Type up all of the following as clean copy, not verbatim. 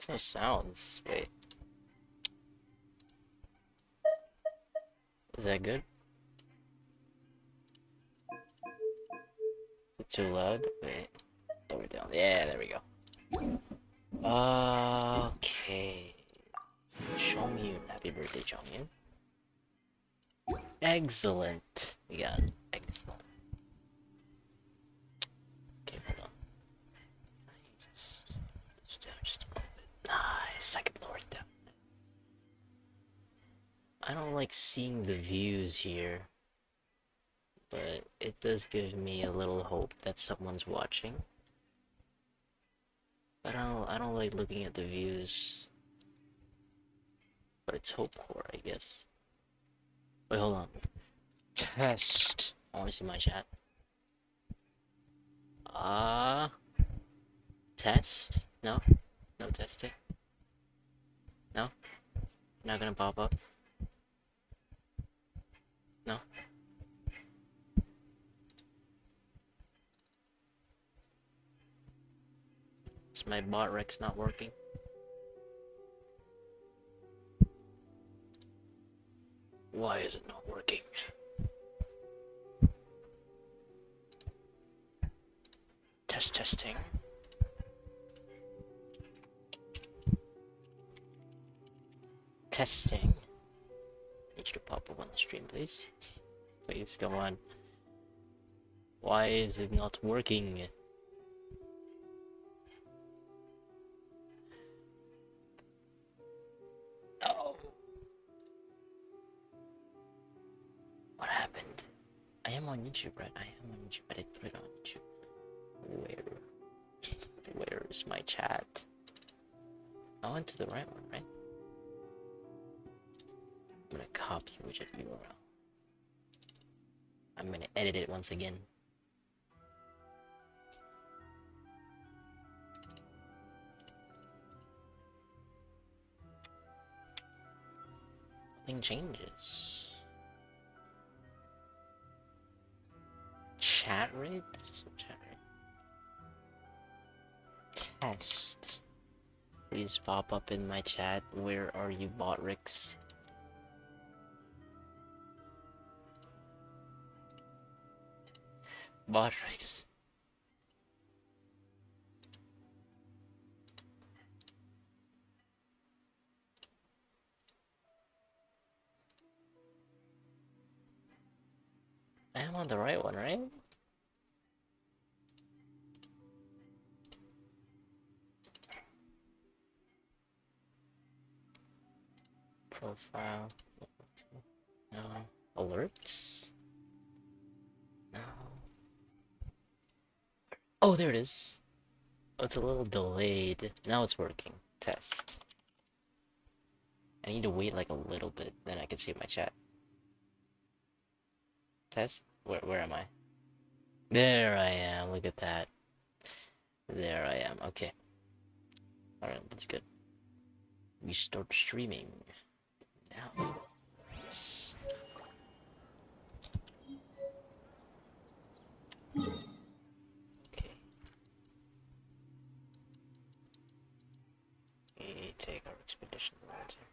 There's no sounds. Wait. Is that good? Is it too loud? Wait. Lower it down. Yeah, there we go. Okay. Chongyun. Happy birthday, Chongyun. Excellent. We got excellent. Okay, hold on. Nice. This down just a little bit. Nice. I can lower it down. I don't like seeing the views here, but it does give me a little hope that someone's watching. But I don't like looking at the views. But it's hope core, I guess. Wait, hold on. Test. I want to see my chat. Test? No? No testing? No? Not gonna pop up? No? Is my bot Rex not working? Why is it not working? Testing. Testing. Need you to pop up on the stream, please. Please, come on. Why is it not working? Oh. What happened? I am on YouTube, right? I am on YouTube. I did put it on YouTube. Where is my chat? I went to the right one, right? I'm gonna copy widget URL. I'm gonna edit it once again. Nothing changes. Chat rate? There's no chat rate. Test. Please pop up in my chat. Where are you, Botrix? Botrix. I am on the right one, right? Profile. No. Alerts? No. Oh, there it is. Oh, it's a little delayed. Now it's working. Test. I need to wait like a little bit, then I can see my chat. Test? Where am I? There I am. Look at that. There I am. Okay. Alright, that's good. We start streaming. Now. Yes. Okay. We take our expedition route here.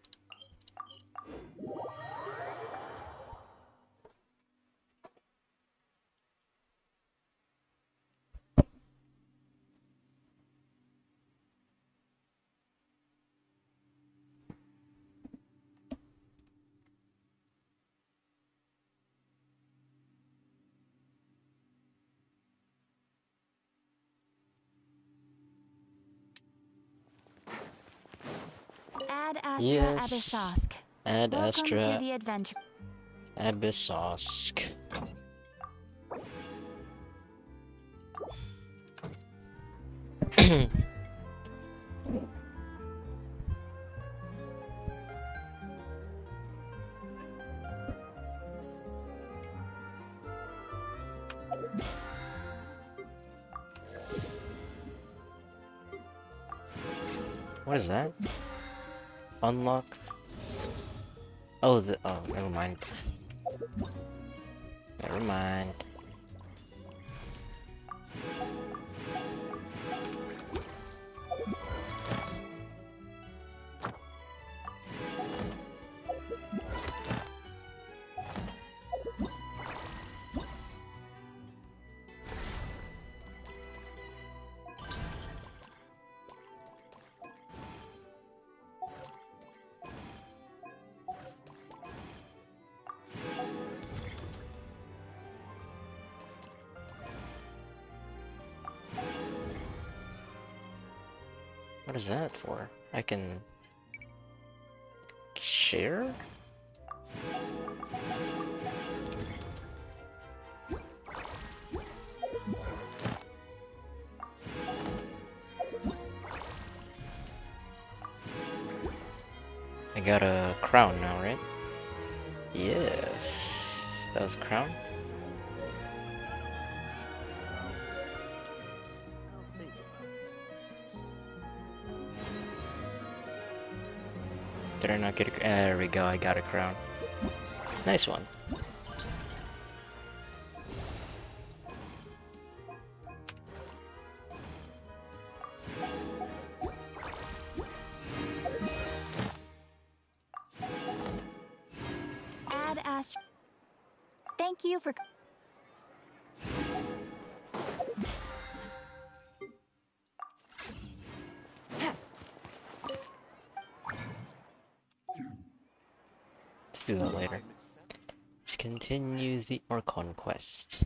Ad Astra Yes. Abyssosk. Ad Welcome Astra to the adventure. Abyssosk. What is that? Unlock? Oh, never mind. Never mind. What is that for? I can share? I got a crown now, right? Yes, that was a crown. Did I not get a? There we go. I got a crown. Nice one. Add Thank you for. Let's do that later. Let's continue the Archon quest.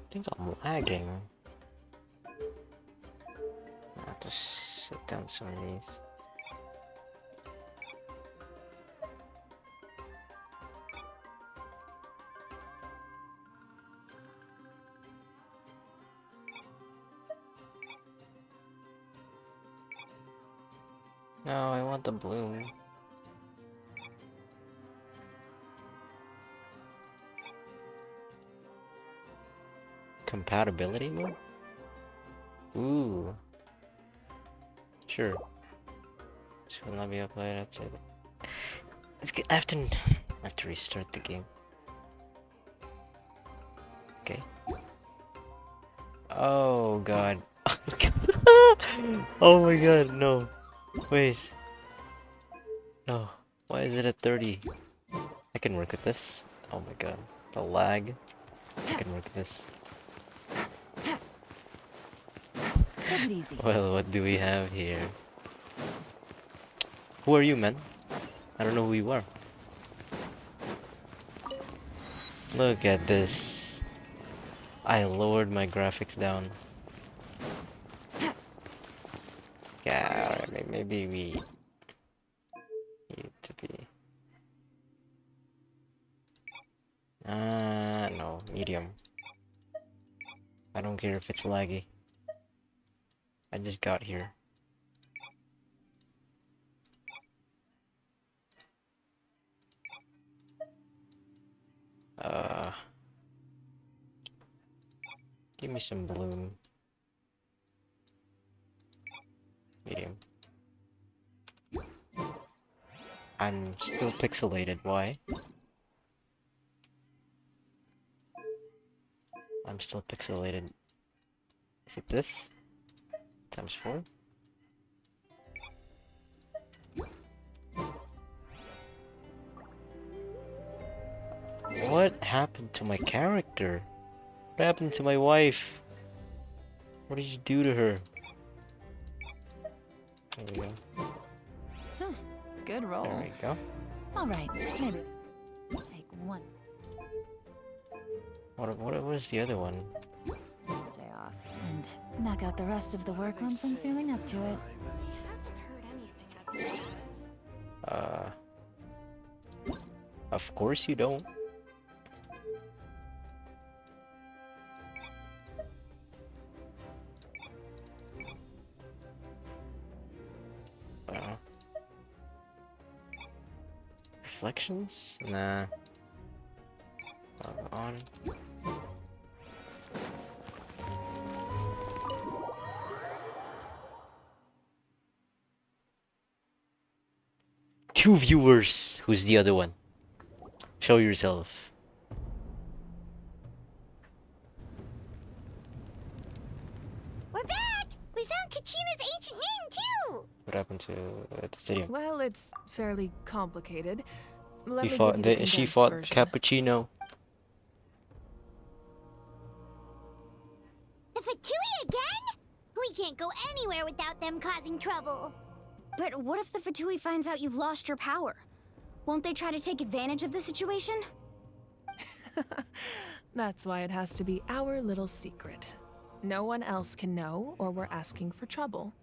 I think I'm lagging. I have to sit down some of these. No, I want the bloom. Compatibility mode? Ooh. Sure. This will not be uploaded after. Let's get. I have to restart the game. Okay. Oh god. Oh my god, no. Wait. No. Why is it at 30? I can work with this. Oh my god. The lag. I can work with this. Take it easy. Well, what do we have here? Who are you, man? I don't know who you are. Look at this. I lowered my graphics down. Yeah, alright, maybe we need to be... no, medium. I don't care if it's laggy. I just got here. Uh, Give me some bloom. Medium. I'm still pixelated, why? I'm still pixelated. Is it this? Times 4? What happened to my character? What happened to my wife? What did you do to her? There we go. Good roll. There we go. All right, maybe take one What was the other one? day off and knock out the rest of the work once I'm feeling up to it. Of course you don't. Reflections? Nah. Log on. 2 viewers. Who's the other one? Show yourself. We're back! We found Kachina's ancient name, too! What happened to the stadium? Well, it's fairly complicated. Let He me fought. give you the She condensed fought version. Cappuccino. The Fatui again? We can't go anywhere without them causing trouble. But what if the Fatui finds out you've lost your power? Won't they try to take advantage of the situation? That's why it has to be our little secret. No one else can know, or we're asking for trouble.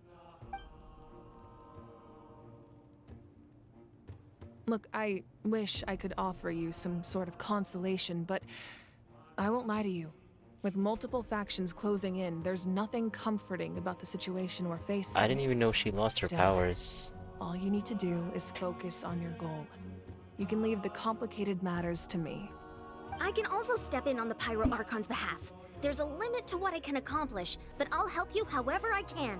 Look, I wish I could offer you some sort of consolation, but I won't lie to you. With multiple factions closing in, there's nothing comforting about the situation we're facing. I didn't even know she lost her Still. powers. All you need to do is focus on your goal. You can leave the complicated matters to me. I can also step in on the Pyro Archon's behalf. There's a limit to what I can accomplish, but I'll help you however I can.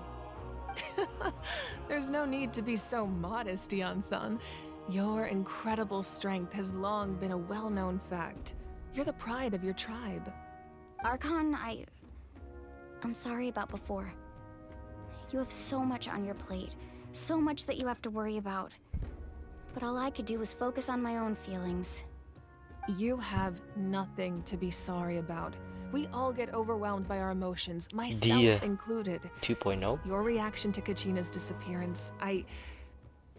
There's no need to be so modest, Yan-san. Your incredible strength has long been a well-known fact. You're the pride of your tribe. Archon, I'm sorry about before. You have so much on your plate, so much that you have to worry about. But all I could do was focus on my own feelings. You have nothing to be sorry about. We all get overwhelmed by our emotions, myself included. 2.0? Your reaction to Kachina's disappearance, I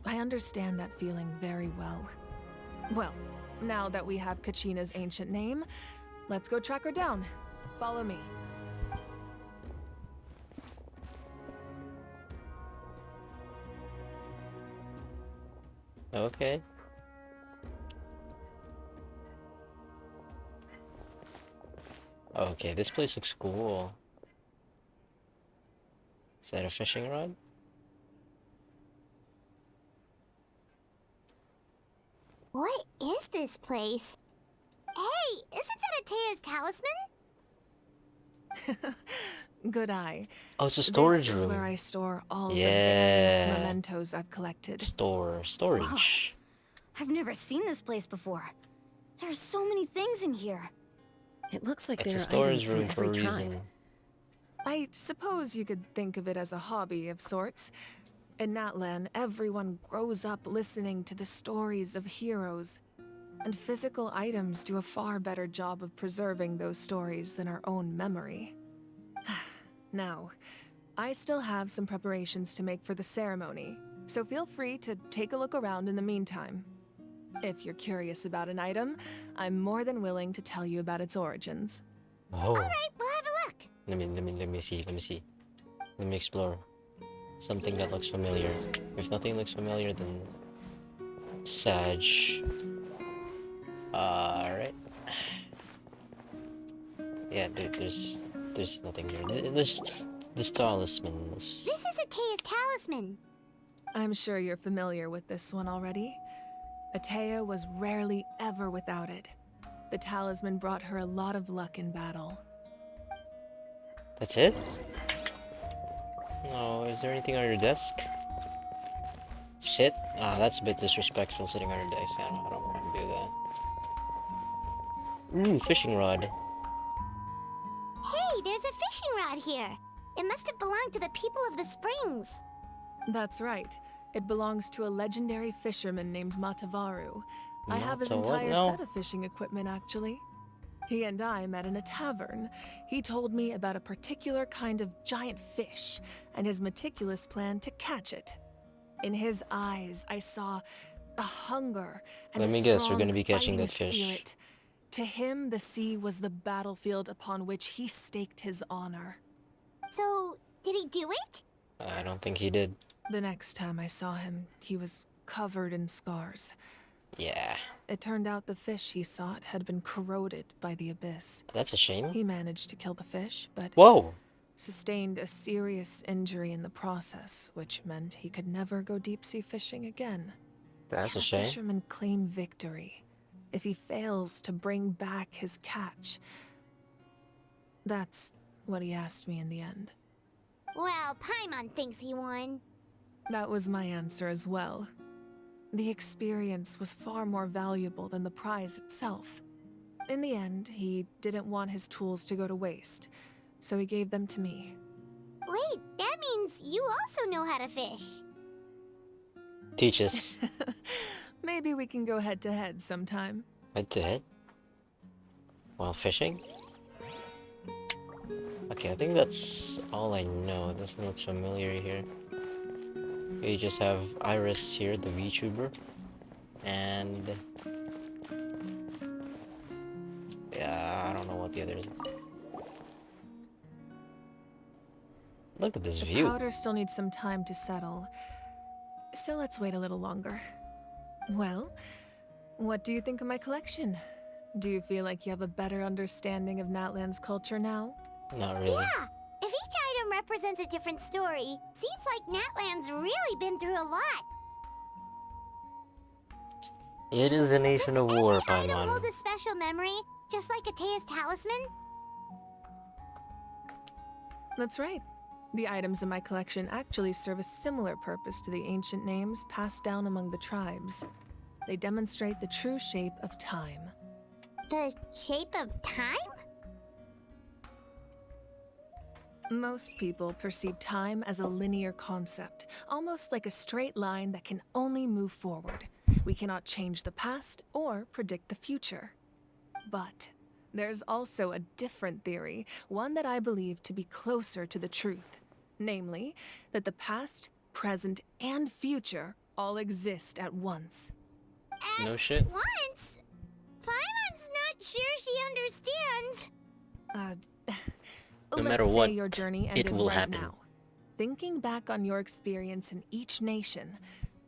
understand that feeling very well. Well, now that we have Kachina's ancient name, let's go track her down. Follow me. Okay. Okay, this place looks cool. Is that a fishing rod? What is this place? Hey, isn't that Atea's talisman? Good eye. Oh, it's a storage This is room. where I store all the Yeah. various mementos I've collected. Storage. I've never seen this place before. There's so many things in here. It looks like It's there a are items storage from room for a every tribe. reason. I suppose you could think of it as a hobby of sorts. In Natlan, everyone grows up listening to the stories of heroes, and physical items do a far better job of preserving those stories than our own memory. Now, I still have some preparations to make for the ceremony, so feel free to take a look around in the meantime. If you're curious about an item, I'm more than willing to tell you about its origins. Oh. Alright, we'll have a look. Let me see. Let me explore. Something that looks familiar. If nothing looks familiar, then Sag. Alright. Yeah, dude, there's nothing here. This talisman. This is Atea's talisman. I'm sure you're familiar with this one already. Atea was rarely ever without it. The talisman brought her a lot of luck in battle. That's it? No, is there anything on your desk? Sit? Ah, that's a bit disrespectful, sitting on your desk. I don't want to do that. Ooh, fishing rod. Hey, there's a fishing rod here. It must have belonged to the people of the springs. That's right. It belongs to a legendary fisherman named Matavaru. I have his Mata what entire now? set of fishing equipment, actually. He and I met in a tavern. He told me about a particular kind of giant fish and his meticulous plan to catch it. In his eyes, I saw a hunger and Let a me guess, we're strong gonna be catching fighting that fish. spirit. To him, the sea was the battlefield upon which he staked his honor. So, did he do it? I don't think he did. The next time I saw him, he was covered in scars. Yeah, It turned out the fish he sought had been corroded by the abyss. that's a shame. He managed to kill the fish, but Whoa! sustained a serious injury in the process, which meant he could never go deep-sea fishing again. That's Can a shame. fisherman claim victory if he fails to bring back his catch? That's what he asked me in the end. Well, Paimon thinks he won. That was my answer as well. The experience was far more valuable than the prize itself. In the end, he didn't want his tools to go to waste, so he gave them to me. Wait, that means you also know how to fish. Teach us. Maybe we can go head to head sometime. Head to head? While fishing? Okay, I think that's all I know. Doesn't look familiar here. You just have Iris here, the VTuber. And... yeah, I don't know what the others are. Look at this The view. powder still needs some time to settle, so let's wait a little longer. Well, what do you think of my collection? Do you feel like you have a better understanding of Natlan's culture now? Not really. Yeah, if each item represents a different story, seems like Natlan's really been through a lot. It is a nation of war, Does every item Paimon. hold a special memory, just like Atea's talisman? That's right. The items in my collection actually serve a similar purpose to the ancient names passed down among the tribes. They demonstrate the true shape of time. The shape of time? Most people perceive time as a linear concept, almost like a straight line that can only move forward. We cannot change the past or predict the future. But there's also a different theory, one that I believe to be closer to the truth. Namely, that the past, present, and future all exist at once. No shit. Once? Paimon's not sure she understands. No Let's matter say what, your journey it ended will right happen. now. Thinking back on your experience in each nation,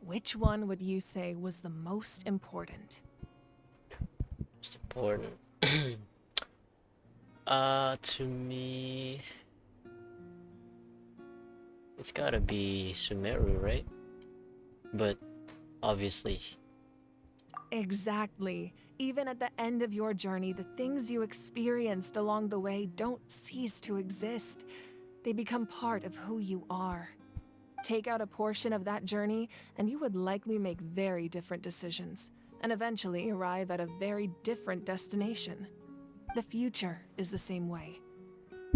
which one would you say was the most important? Most important. To me... it's gotta be Sumeru, right? But, obviously... Exactly. Even at the end of your journey, the things you experienced along the way don't cease to exist. They become part of who you are. Take out a portion of that journey, and you would likely make very different decisions, and eventually arrive at a very different destination. The future is the same way.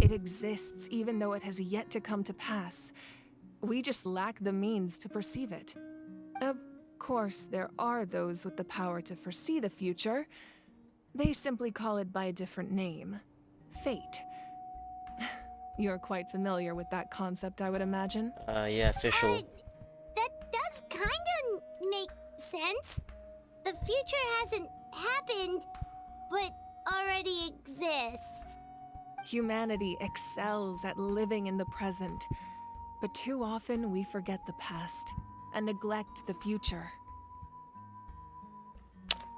It exists even though it has yet to come to pass. We just lack the means to perceive it. Of course, there are those with the power to foresee the future. They simply call it by a different name. Fate. You're quite familiar with that concept, I would imagine. yeah, official. That does kinda make sense. The future hasn't happened, but already exists. Humanity excels at living in the present, but too often we forget the past and neglect the future.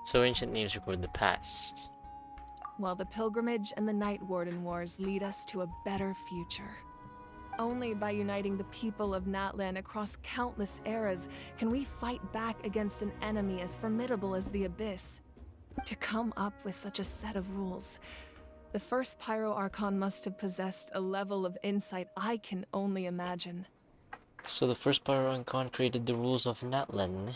So ancient names record the past. While the pilgrimage and the Night Warden Wars lead us to a better future. Only by uniting the people of Natlan across countless eras can we fight back against an enemy as formidable as the Abyss. To come up with such a set of rules, the first Pyro Archon must have possessed a level of insight I can only imagine. So the first Pyroncon created the rules of Natlan.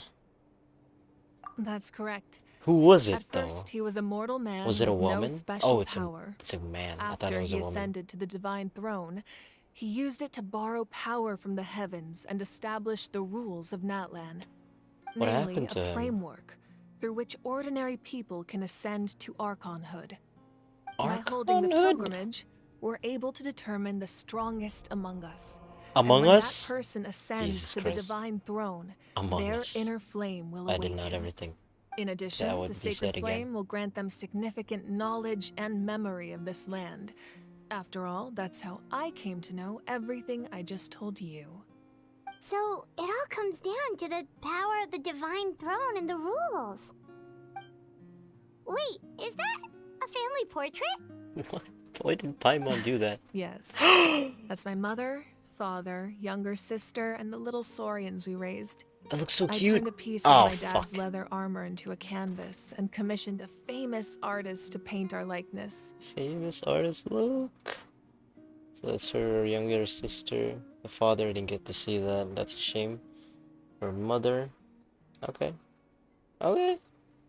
That's correct. Who was it, At though? first, he was a mortal man Was it a with woman? no special Oh, it's power. a man. I thought After it was he a woman. ascended to the divine throne, he used it to borrow power from the heavens and establish the rules of Natlan. What Namely, happened to a him? framework through which ordinary people can ascend to Archonhood. By holding the Archonhood? pilgrimage, we're able to determine the strongest among us. Among and when Us? that person ascends Jesus to Christ. the divine throne, Among their Us. inner flame will I awaken. did not everything. In addition, That would the be said sacred again. flame will grant them significant knowledge and memory of this land. After all, that's how I came to know everything I just told you. So, it all comes down to the power of the divine throne and the rules. Wait, is that a family portrait? What? Why did Paimon do that? Yes, that's my mother, father, younger sister, and the little saurians we raised. That looks so I cute. turned a piece Oh, of my dad's fuck. leather armor into a canvas and commissioned a famous artist to paint our likeness. Famous artist, look. So that's her younger sister. The father didn't get to see that. That's a shame. Her mother. Okay. Okay.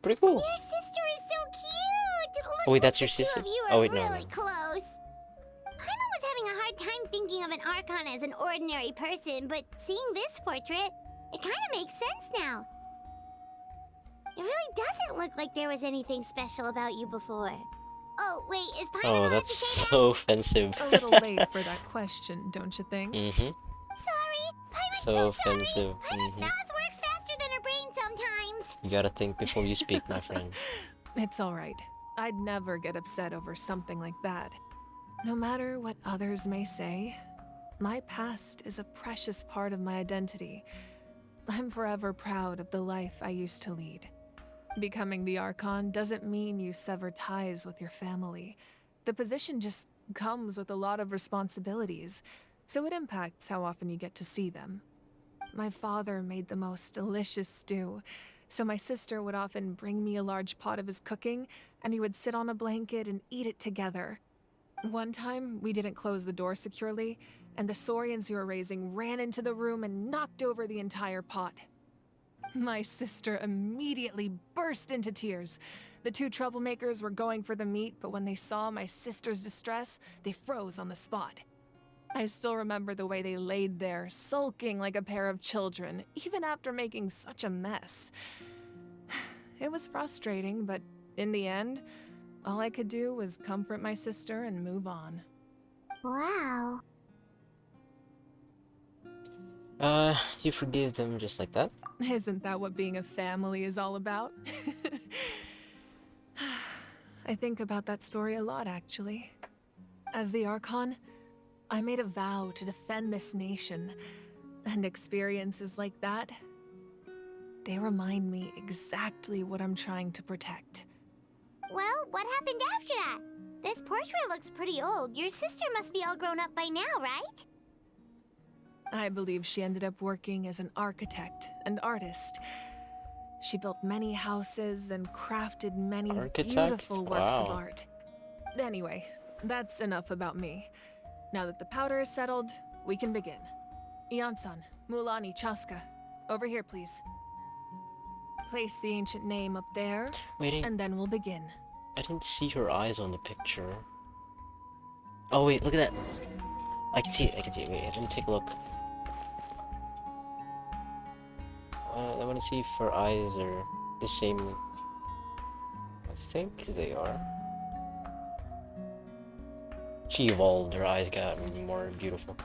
Pretty cool. Your sister is so cute! It looks Oh wait, like that's your the two sister? of you Oh are wait, no, really no. close. Paimon was having a hard time thinking of an Archon as an ordinary person, but seeing this portrait, it kind of makes sense now. It really doesn't look like there was anything special about you before. Oh, wait, is Paimon Oh, allowed that's to say that? so offensive. A little late for that question, don't you think? Mm-hmm. Sorry! Paimon's So so sorry! offensive. Paimon's mouth works faster than her brain sometimes! You gotta think before you speak, my friend. It's all right. I'd never get upset over something like that. No matter what others may say, my past is a precious part of my identity. I'm forever proud of the life I used to lead. Becoming the Archon doesn't mean you sever ties with your family. The position just comes with a lot of responsibilities, so it impacts how often you get to see them. My father made the most delicious stew, so my sister would often bring me a large pot of his cooking, and we would sit on a blanket and eat it together. One time, we didn't close the door securely, and the Saurians we were raising ran into the room and knocked over the entire pot. My sister immediately burst into tears. The two troublemakers were going for the meat, but when they saw my sister's distress, they froze on the spot. I still remember the way they laid there, sulking like a pair of children, even after making such a mess. It was frustrating, but in the end, all I could do was comfort my sister and move on. Wow. You forgive them just like that? Isn't that what being a family is all about? I think about that story a lot, actually. As the Archon, I made a vow to defend this nation, and experiences like that, they remind me exactly what I'm trying to protect. Well, what happened after that? This portrait looks pretty old. Your sister must be all grown up by now, right? I believe she ended up working as an architect and artist. She built many houses and crafted many Architect? beautiful works of Wow. art. Anyway, that's enough about me. Now that the powder is settled, we can begin. Ian-san, Mulani, Chaska, over here, please. Place the ancient name up there, Waiting. and then we'll begin. I didn't see her eyes on the picture. Oh wait, look at that. I can see it, I can see it. Wait, let me take a look. I want to see if her eyes are the same. I think they are. She evolved, her eyes got more beautiful.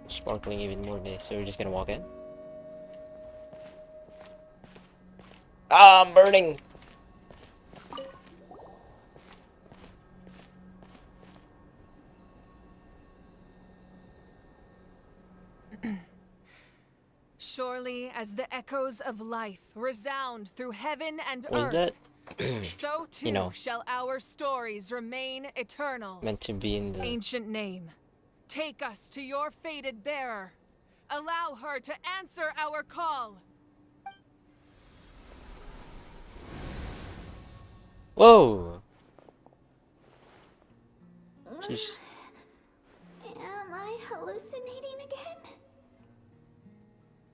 Sparkling even more today, so we're just gonna walk in. Ah, I'm burning! Surely as the echoes of life resound through heaven and Was earth, that so too you know, shall our stories remain eternal. meant to be in the... Ancient name, take us to your fated bearer. Allow her to answer our call. Whoa! Sheesh. Am I hallucinating again?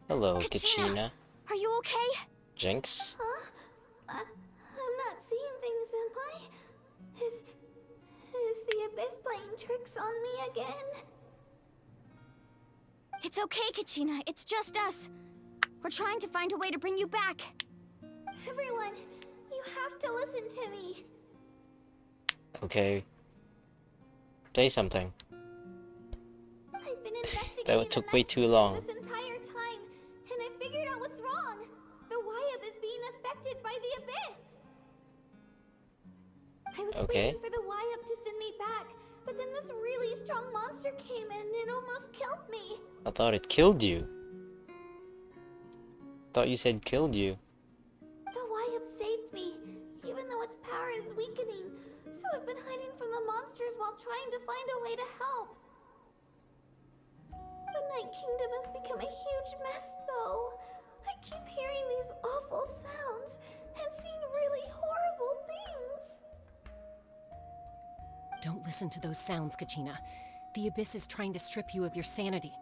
Hello, Kachina. Kachina. Are you okay? Jinx. Huh? I'm not seeing things, am I? Is the Abyss playing tricks on me again? It's okay, Kachina. It's just us. We're trying to find a way to bring you back. Everyone, you have to listen to me. Okay. Say something. I've been investigating That took way too long. this entire time, and I figured out what's wrong. The Wyab is being affected by the Abyss. I was Okay. waiting for the Wyab to send me back, but then this really strong monster came in and it almost killed me. I thought it killed you. Thought you said killed you. The Wyab saved me, even though its power is weakening. So I've been hiding from the monsters while trying to find a way to help. The Night Kingdom has become a huge mess, though. I keep hearing these awful sounds and seeing really horrible things. Don't listen to those sounds, Kachina. The Abyss is trying to strip you of your sanity.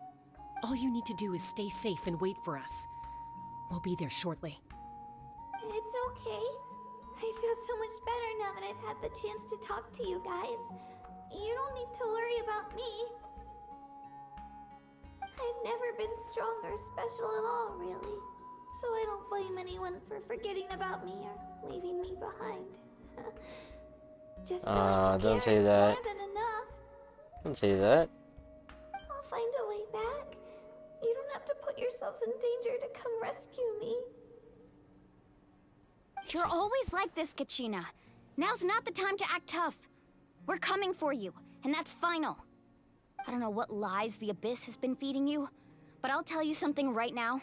All you need to do is stay safe and wait for us. We'll be there shortly. It's okay. I feel so much better now that I've had the chance to talk to you guys. You don't need to worry about me. I've never been strong or special at all, really. So I don't blame anyone for forgetting about me or leaving me behind. Just knowing you don't care say is that. more than enough. Don't say that. I'll find a way back. You don't have to put yourselves in danger to come rescue me. You're always like this, Kachina. Now's not the time to act tough. We're coming for you, and that's final. I don't know what lies the Abyss has been feeding you, but I'll tell you something right now.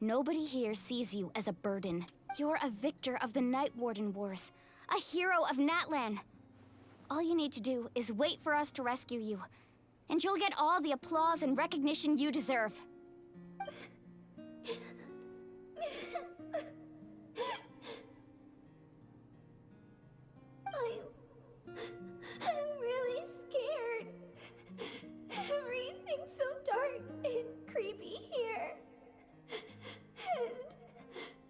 Nobody here sees you as a burden. You're a victor of the Night Warden Wars, a hero of Natlan. All you need to do is wait for us to rescue you, and you'll get all the applause and recognition you deserve. I'm really scared. Everything's so dark and creepy here. And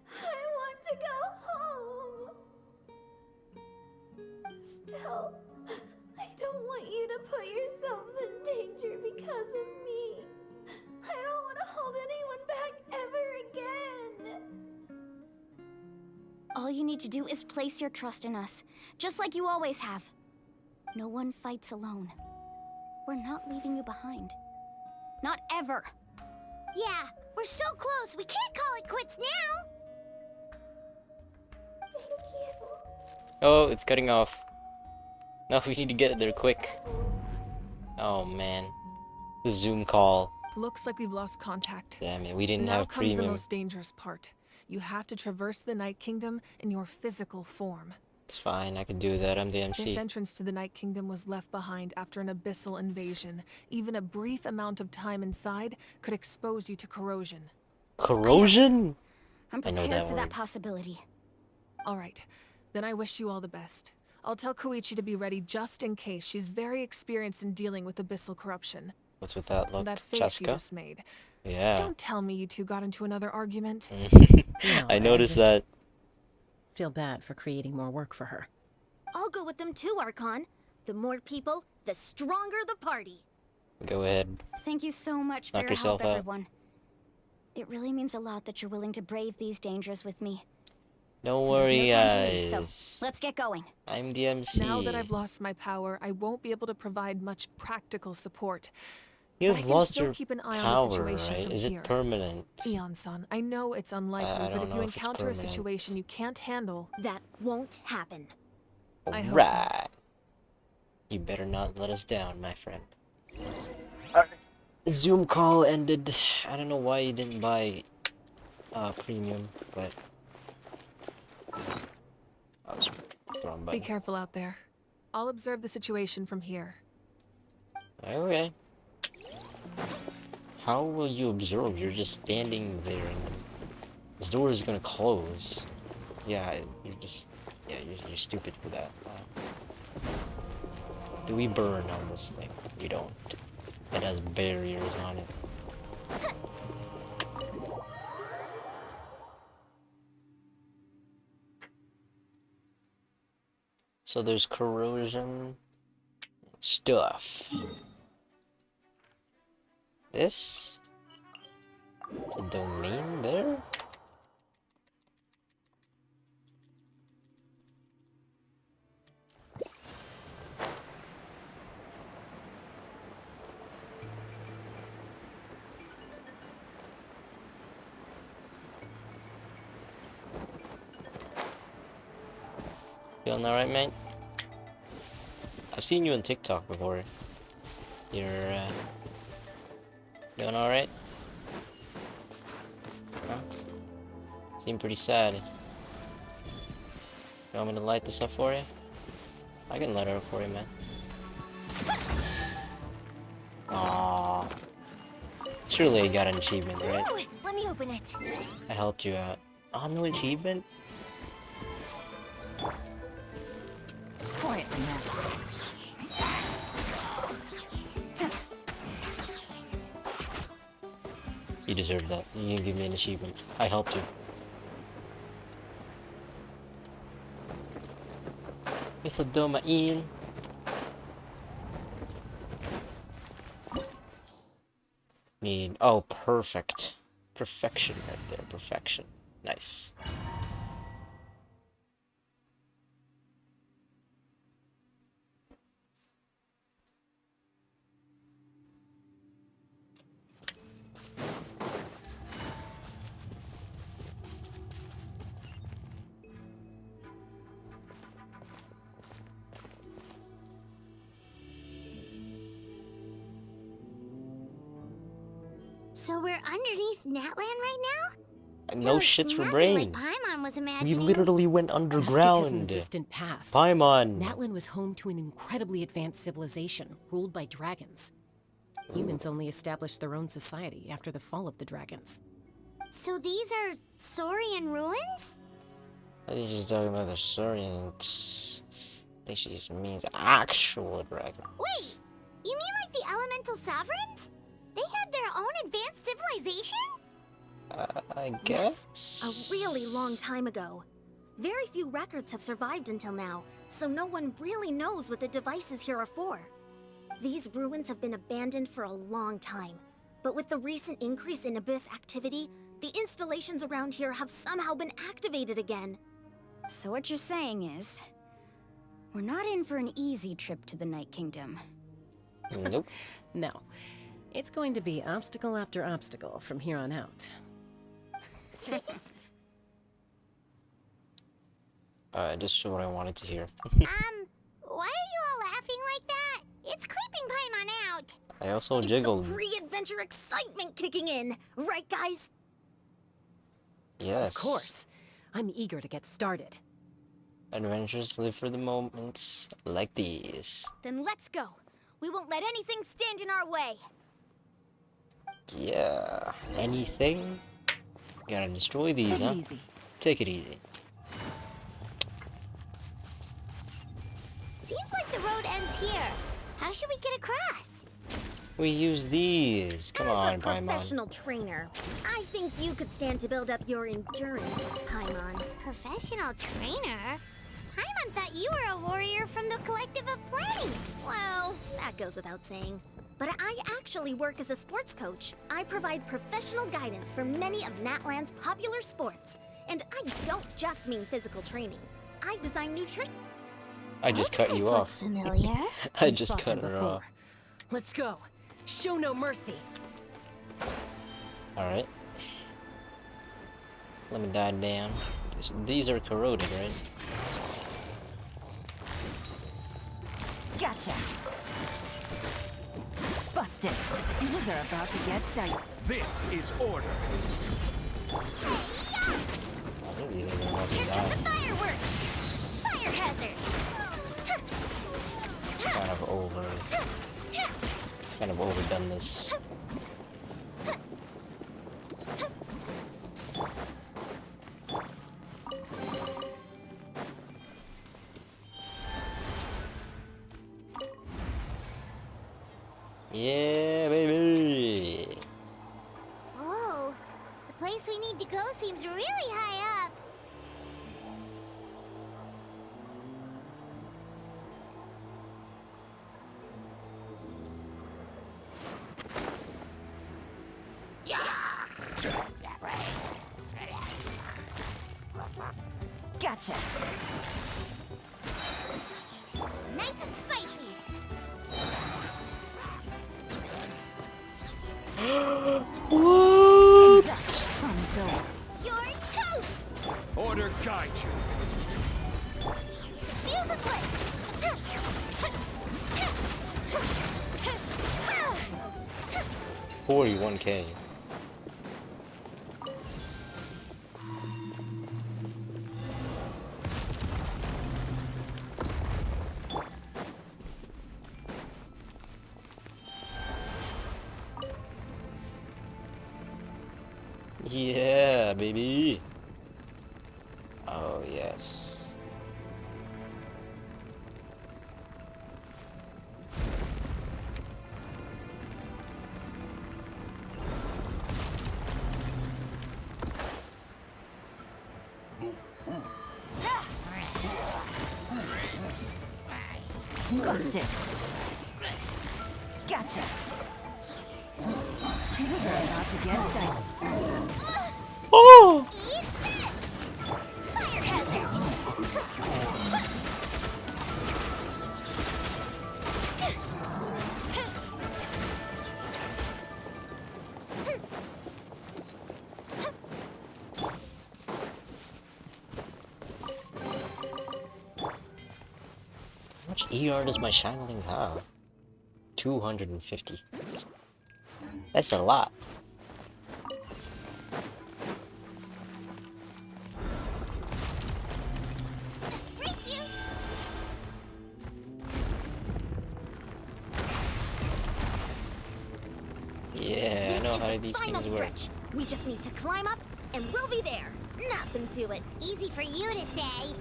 I want to go home. Still, I don't want you to put yourselves in danger because of me. I don't want to hold anyone back ever again. All you need to do is place your trust in us, just like you always have. No one fights alone. We're not leaving you behind. Not ever. Yeah, we're so close. We can't call it quits now. Thank you. Oh, it's cutting off. No, we need to get there quick. Oh man. The Zoom call. Looks like we've lost contact. Damn it, we didn't Now have comes the premium. most dangerous part. You have to traverse the Night Kingdom in your physical form. It's fine, I can do that. I'm the This MC. entrance to the Night Kingdom was left behind after an abyssal invasion. Even a brief amount of time inside could expose you to corrosion. Corrosion? I'm I know prepared that for word. that possibility. All right, then I wish you all the best. I'll tell Koichi to be ready just in case. She's very experienced in dealing with abyssal corruption. What's with that look? That face you Chaska? just made. Yeah. Don't tell me you two got into another argument. No, I noticed just that. feel bad for creating more work for her. I'll go with them too, Archon. The more people, the stronger the party. Go ahead. Thank you so much for Knock your yourself help, out. everyone. It really means a lot that you're willing to brave these dangers with me. Don't There's worry, no time to lose, guys. so let's get going. I'm the MC. Now that I've lost my power, I won't be able to provide much practical support. You've but I can lost still your keep an eye on the power, situation right? from Is here. it permanent? Eon-san, I know it's unlikely, I but don't if know you if it's encounter a permanent. situation you can't handle, That won't happen. I hope Right. You better not let us down, my friend. Zoom call ended. I don't know why you didn't buy premium, but I was thrown by. be careful out there. I'll observe the situation from here. Okay. How will you observe? You're just standing there and this door is gonna close. Yeah, you're stupid for that. Do we burn on this thing? We don't. It has barriers on it. So there's corrosion stuff. This? It's a domain there? Feeling alright, mate? I've seen you on TikTok before. You're, doing alright? Huh? Seem pretty sad. You want me to light this up for you? I can light it up for you, man. Aww. Surely you got an achievement, right? Ooh, let me open it. I helped you out. Oh, no achievement? Quiet now. You deserve that. You can give me an achievement. I helped you. It's a domain. Need, oh, perfect. Perfection right there. Perfection. Nice. So we're underneath Natland right now? No Looks shits for nothing like brains. Paimon was We imagining. literally went That's because in the underground. distant past, Paimon. Natlan was home to an incredibly advanced civilization ruled by dragons. Humans only established their own society after the fall of the dragons. So these are Saurian ruins? I think she's talking about the Saurians. I think she just means actual dragon. Wait, you mean like the elemental sovereigns? They had their own advanced civilization? I Yes, guess. a really long time ago. Very few records have survived until now, so no one really knows what the devices here are for. These ruins have been abandoned for a long time, but with the recent increase in Abyss activity, the installations around here have somehow been activated again. So what you're saying is, we're not in for an easy trip to the Night Kingdom. Nope. No, it's going to be obstacle after obstacle from here on out. Just what I wanted to hear. Why are you all laughing like that? It's creeping Paimon out. I also It's jiggled. the pre-adventure excitement kicking in, right guys? Yes. Of course. I'm eager to get started. Adventures live for the moments like these. Then let's go. We won't let anything stand in our way. Yeah. Anything? Gotta destroy these, Take huh? it easy. Take it easy. Seems like the road ends here. How should we get across? We use these. Come As on, a Paimon. professional trainer, I think you could stand to build up your endurance, Paimon. Professional trainer? Paimon thought you were a warrior from the Collective of Play. Well, that goes without saying. But I actually work as a sports coach. I provide professional guidance for many of Natland's popular sports. And I don't just mean physical training. I design nutrition. I just cut you off. Familiar? I We've just fought cut them her before. off. Let's go. Show no mercy. Alright. Let me die down. These are corroded, right? Gotcha. Busted. These are about to get dicey. This is order. I think these are about to Here come die. the fireworks! Fire hazard! Kind of overdone this. Yeah, baby. Whoa, the place we need to go seems really high up. Gotcha. Nice and spicy. Exact. From zone. You're toast! Order guide you. Fuse is lit! 41K. Yeah, baby. Oh, yes. Busted. Gotcha. Things are about to get dicey. Oh! Eat this! Fire hazard! How much ER does my Shining have? 250. That's a lot. Brace you! Yeah, I know how these Final things work. stretch. We just need to climb up, and we'll be there. Nothing to it. Easy for you to say.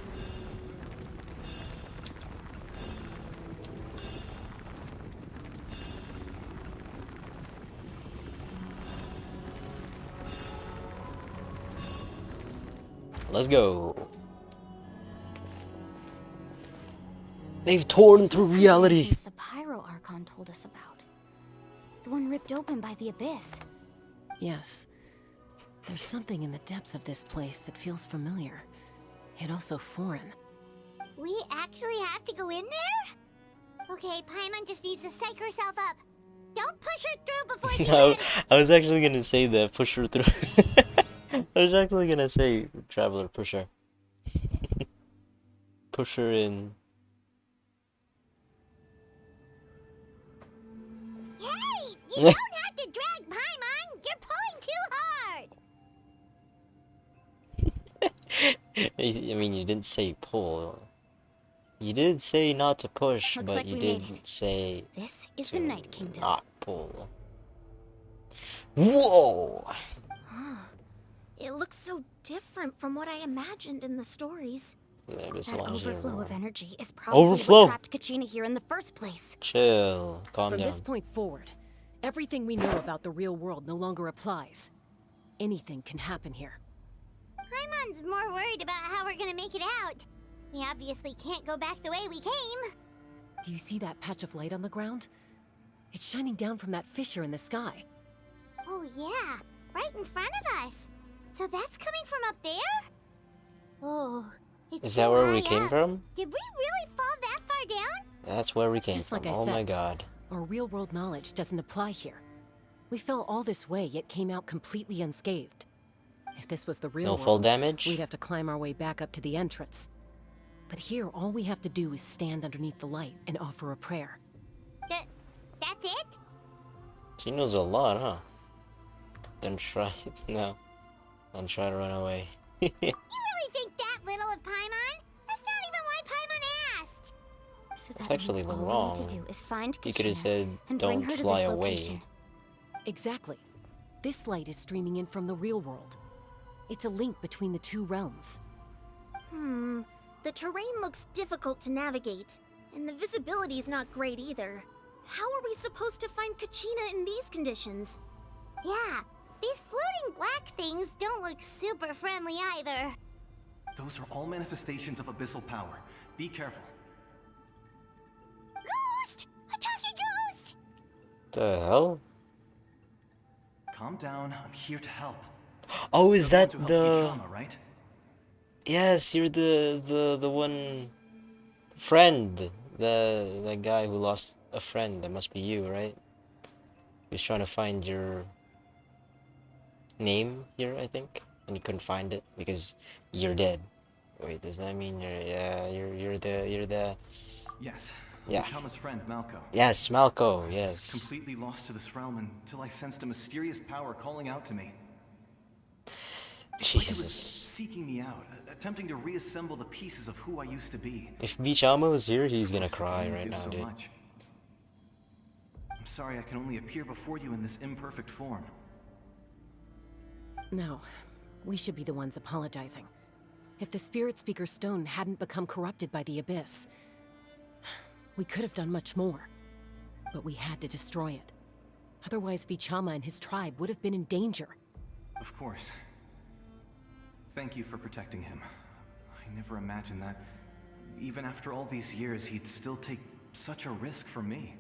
Let's go. They've torn through This is the reality. entrance the Pyro Archon told us about. The one ripped open by the Abyss. Yes. There's something in the depths of this place that feels familiar, yet also foreign. We actually have to go in there? Okay, Paimon just needs to psych herself up. Don't push her through before she's No, ready. I was actually gonna say that, push her through. I was actually gonna say, Traveler, push her. Push her in. Hey! You don't have to drag Paimon! You're pulling too hard! I mean, you didn't say pull. You did say not to push, Looks but like you we did made it. say This is to the Night Kingdom. not pull. Whoa! It looks so different from what I imagined in the stories. There is That one here. overflow of energy is probably Overflow. what trapped Kachina here in the first place. Chill, calm From down. this point forward, everything we know about the real world no longer applies. Anything can happen here. Paimon's more worried about how we're gonna make it out. We obviously can't go back the way we came. Do you see that patch of light on the ground? It's shining down from that fissure in the sky. Oh yeah, right in front of us. So that's coming from up there? Oh, it's Is so that where we high came up. from? Did we really fall that far down? That's where we came Just from. like I Oh said. my god. Our real-world knowledge doesn't apply here. We fell all this way, yet came out completely unscathed. If this was the real No world, fall damage? we'd have to climb our way back up to the entrance. But here, all we have to do is stand underneath the light and offer a prayer. That's it? She knows a lot, huh? Don't try. No. Don't try to run away. You really think that little of Paimon? That's not even why Paimon asked. So That's that actually means all wrong. we need to do is find You could have Kachina said, and bring don't her to fly this away. location. Exactly. This light is streaming in from the real world. It's a link between the two realms. The terrain looks difficult to navigate, and the visibility's not great either. How are we supposed to find Kachina in these conditions? Yeah, these floating black things don't look super friendly either. Those are all manifestations of abyssal power. Be careful. Ghost! A talking ghost! The hell? Calm down. I'm here to help. Oh, is You're that the one to help the... Vichama, right? Yes, you're the one friend. The guy who lost a friend. That must be you, right? He was trying to find your name here, I think, and he couldn't find it because you're dead. Wait, does that mean you're the Yes. Yeah. Vichama's friend, Malco. Yes, Malco, I was yes. completely lost to this realm until I sensed a mysterious power calling out to me. It's like it was Jesus. seeking me out, attempting to reassemble the pieces of who I used to be. If Vichama was here, he's gonna Of course, I cry can only right do now, so dude. much. I'm sorry I can only appear before you in this imperfect form. No, we should be the ones apologizing. If the Spirit Speaker Stone hadn't become corrupted by the Abyss, we could have done much more. But we had to destroy it. Otherwise, Vichama and his tribe would have been in danger. Of course. Thank you for protecting him. I never imagined that, even after all these years, he'd still take such a risk for me.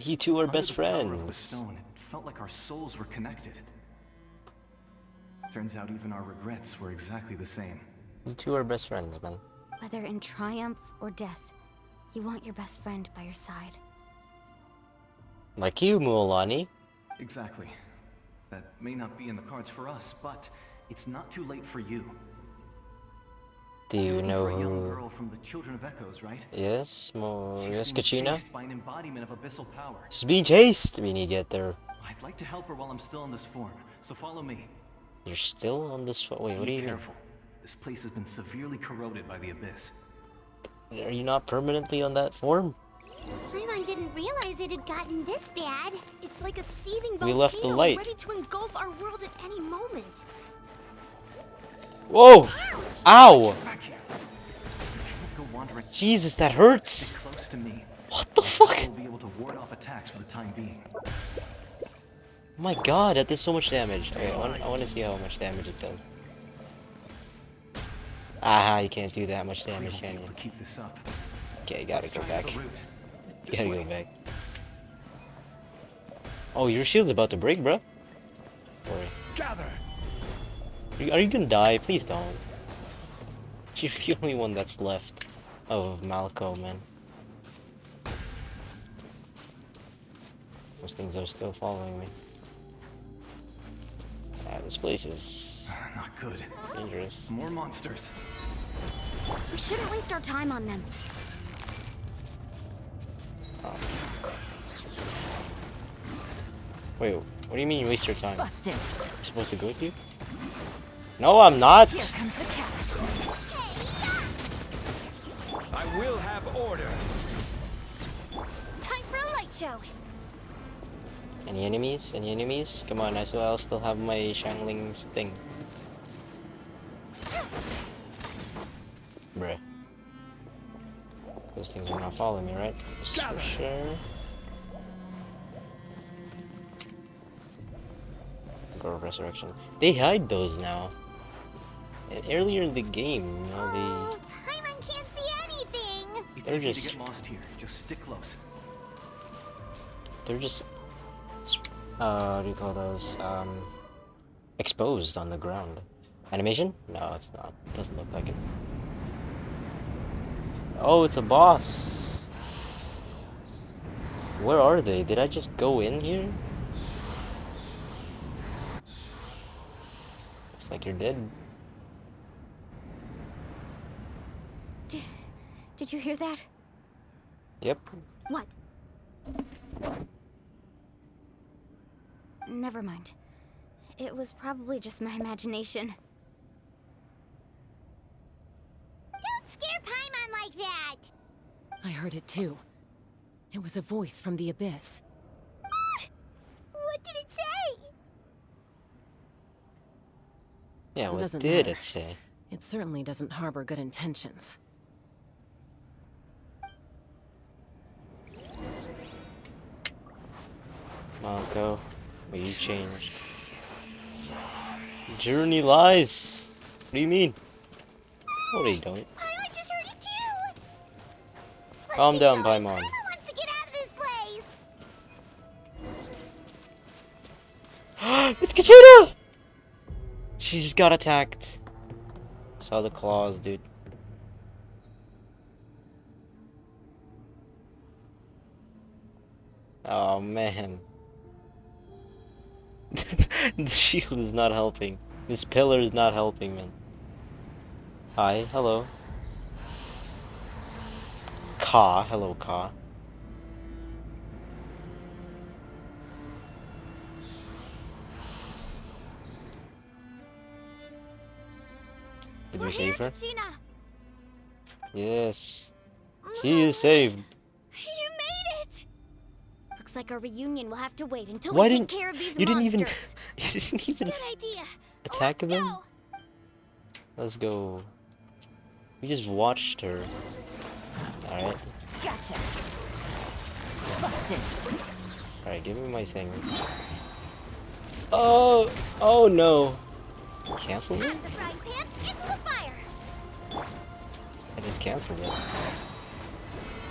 You two are Under best the power of the friends. stone, it felt like our souls were connected. Turns out even our regrets were exactly the same. You two are best friends, man. Whether in triumph or death, you want your best friend by your side. Like you, Mualani. Exactly. That may not be in the cards for us, but it's not too late for you. Do You're you looking know for a young who? girl from the Children of Echoes, right? Yes, She's yes, being Kachina. chased by an embodiment of abyssal power. She's being chased. We need to get there. I'd like to help her while I'm still in this form, so follow me. You're still on this. Wait, what do Be you mean? careful. This place has been severely corroded by the abyss. Are you not permanently on that form? Paimon didn't realize it had gotten this bad. It's like a seething We volcano left the light. ready to engulf our world at any moment. Whoa! Ow! Back here. You can't go wandering. Jesus, that hurts. Stay close to me. What the fuck? We'll be able to ward off attacks for the time being. Oh my god, that did so much damage. Okay, I want to see how much damage it does. Ah, you can't do that much We damage, won't be can able you? to keep this up. Okay, you gotta Let's go try back. another route. You This gotta way. go back. Oh, your shield's about to break, bro. Worry. Gather. Are you gonna die? Please don't. You're the only one that's left of Malco, man. Those things are still following me. Ah, this place is Not good. dangerous. More monsters. We shouldn't waste our time on them. Wait, what do you mean you waste your time? Busted. You're supposed to go with you? No, I'm not! Here comes the catch. I will have order. Time for a light show. Any enemies? Any enemies? Come on, I'll still have my Shangling's thing. Bruh. Those things are not following me, right? Just for sure. Girl Resurrection. They hide those now. And earlier in the game, you know, Oh, Paimon can't see anything. It's They're easy just- to get lost here. Just stick close. they're just, what do you call those? Exposed on the ground. Animation? No, it's not. Doesn't look like it. Oh, it's a boss. Where are they? Did I just go in here? Looks like you're dead. Did you hear that? Yep. What? Never mind. It was probably just my imagination. Don't scare Paimon like that. I heard it too. It was a voice from the abyss. What did it say? Yeah, what Doesn't did matter. it say? It certainly doesn't harbor good intentions. Malco, well, you changed. Journey lies. What do you mean? No, they don't. Paimon just heard it too. Let's Calm keep down, going. Paimon. Paimon wants to get out of this place. It's Kachina! She just got attacked. Saw the claws, dude. Oh man. The shield is not helping. This pillar is not helping, man. Hi, hello. Ka, hello Ka. Did we save her? Gina, Yes. She is saved. you made it! Looks like our reunion will have to wait until Why we take didn't care of these you didn't even monsters. you didn't even Good idea. attack Let's them? go. Let's go. We just watched her. Alright. Gotcha. Busted. Alright, give me my thing. Oh! Oh no! Cancel it? Out of the frying pan into the fire. I just canceled it.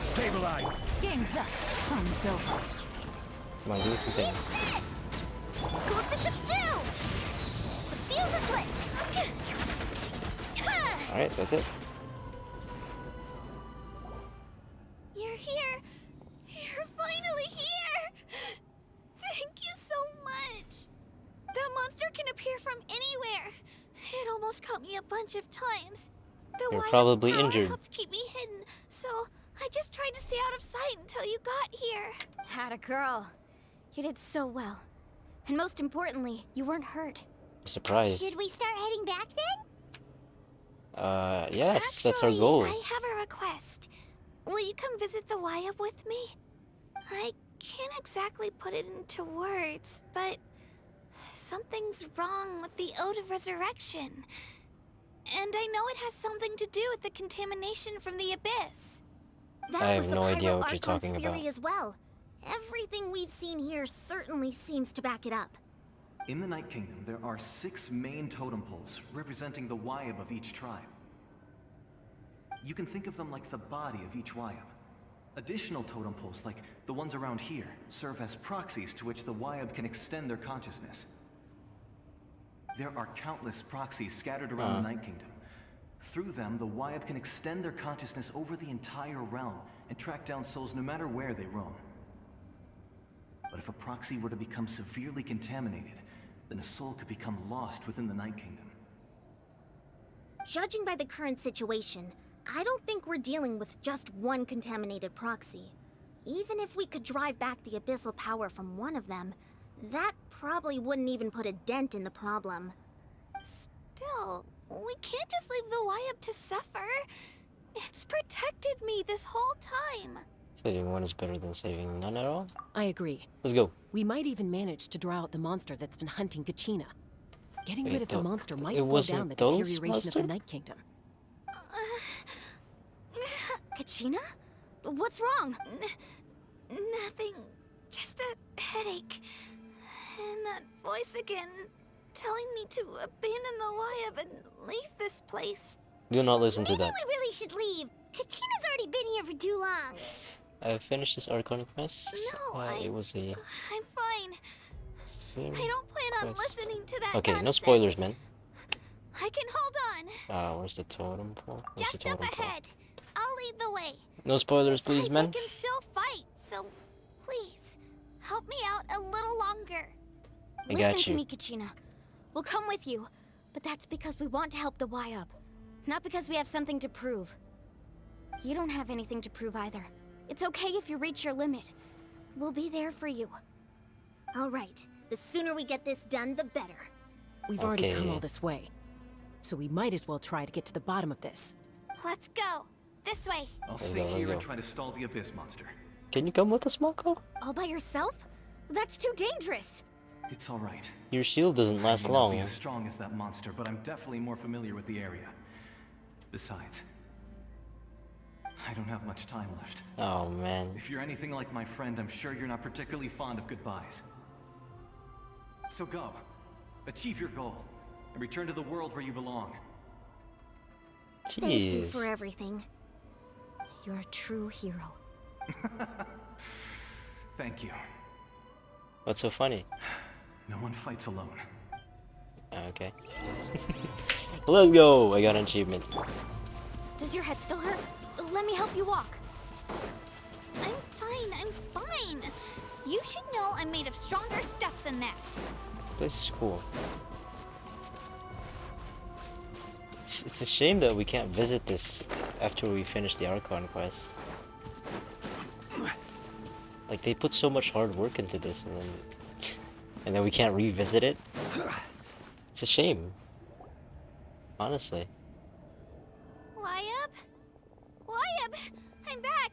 Stabilize. Game's up. Fun's over. Come on, do something. Go with the ship too! The fuse is lit! Alright, that's it. You're here. You're finally here. Thank you so much. That monster can appear from anywhere. It almost caught me a bunch of times. The You're Wyeth's probably power injured. helped keep me hidden, so I just tried to stay out of sight until you got here. Had a girl. You did so well. And most importantly, you weren't hurt. Surprise. Should we start heading back then? Yes, that's our goal. I have a request. Will you come visit the Wyeth with me? I can't exactly put it into words, but something's wrong with the Ode of Resurrection. And I know it has something to do with the contamination from the Abyss. That I was have the no idea Pyro what you're Archon's talking theory about. as well. Everything we've seen here certainly seems to back it up. In the Night Kingdom, there are 6 main totem poles representing the Wyeb of each tribe. You can think of them like the body of each Wyeb. Additional totem poles, like the ones around here, serve as proxies to which the Wyeb can extend their consciousness. There are countless proxies scattered around the Night Kingdom. Through them, the Wyeb can extend their consciousness over the entire realm and track down souls no matter where they roam. But if a proxy were to become severely contaminated, then a soul could become lost within the Night Kingdom. Judging by the current situation, I don't think we're dealing with just one contaminated proxy. Even if we could drive back the abyssal power from one of them, that probably wouldn't even put a dent in the problem. Still, we can't just leave the Wyeth to suffer. It's protected me this whole time. Saving one is better than saving none at all. I agree. Let's go. We might even manage to draw out the monster that's been hunting Kachina. Getting Wait, rid of the monster might it slow wasn't down the those deterioration of monster? the Night Kingdom. Kachina? What's wrong? Nothing. Just a headache. And that voice again, telling me to abandon the Wyeth and leave this place. Do not listen to Maybe that. we really should leave. Kachina's already been here for too long. I finished this Archon quest. No, It was a I'm fine. film I don't plan on quest. listening to that Okay, no nonsense. spoilers, man. I can hold on. Where's the totem pole? Where's the Just up totem pole? ahead. I'll lead the way. No spoilers, please, Besides, man. I can still fight, so please help me out a little longer. I Listen got to you. me, Kachina. We'll come with you, but that's because we want to help the Wyeth, not because we have something to prove. You don't have anything to prove either. It's okay if you reach your limit. We'll be there for you. All right. The sooner we get this done, the better. We've already come Okay. all this way. So we might as well try to get to the bottom of this. Let's go. This way. I'll Let's stay go, let's here and go. try to stall the Abyss monster. Can you come with us, Mako? All by yourself? That's too dangerous. It's all right. Your shield doesn't last I may not be long. as strong as that monster, but I'm definitely more familiar with the area. Besides, I don't have much time left. Oh man. If you're anything like my friend, I'm sure you're not particularly fond of goodbyes. So go. Achieve your goal. And return to the world where you belong. Thank you Jeez. for everything. You're a true hero. Thank you. What's so funny? No one fights alone. Okay. Let's go. I got an achievement. Does your head still hurt? Let me help you walk. I'm fine. I'm fine. You should know I'm made of stronger stuff than that. This is cool. It's a shame that we can't visit this after we finish the Archon quest. Like, they put so much hard work into this, and then we can't revisit it. It's a shame. Honestly. Wyeth? Wyeth! I'm back!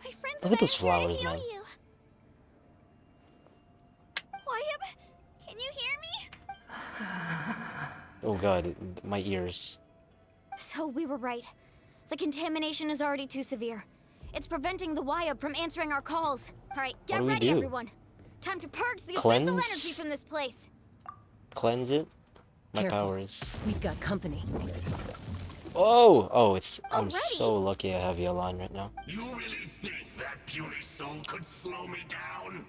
My friends Look and at those I are here flowers, to heal man. you. Wyeth, can you hear me? Oh god, my ears. So we were right. The contamination is already too severe. It's preventing the Wyeth from answering our calls. All right, get do we ready, do? everyone. Time to purge the abyssal Cleanse? energy from this place. Cleanse it? My Careful. powers. We've got company. Oh! Oh, it's... I'm Already? so lucky I have you aligned right now. You really think that puny soul could slow me down?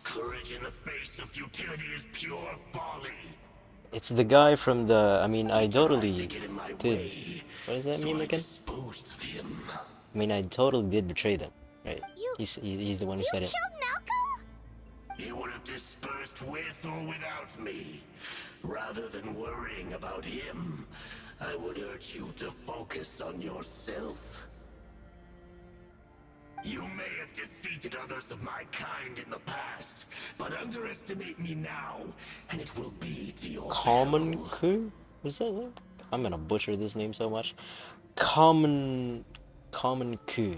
Courage in the face of futility is pure folly. It's the guy from the... I mean, I He tried to totally get in my did... way, What is that so meme I again? disposed of him. I mean, I totally did betray them, right? You- He's the one who You said it. killed Malco? He would have dispersed with or without me. Rather than worrying about him, I would urge you to focus on yourself. You may have defeated others of my kind in the past, but underestimate me now, and it will be to your Common peril. Ku? What's that? I'm gonna butcher this name so much. Common Ku.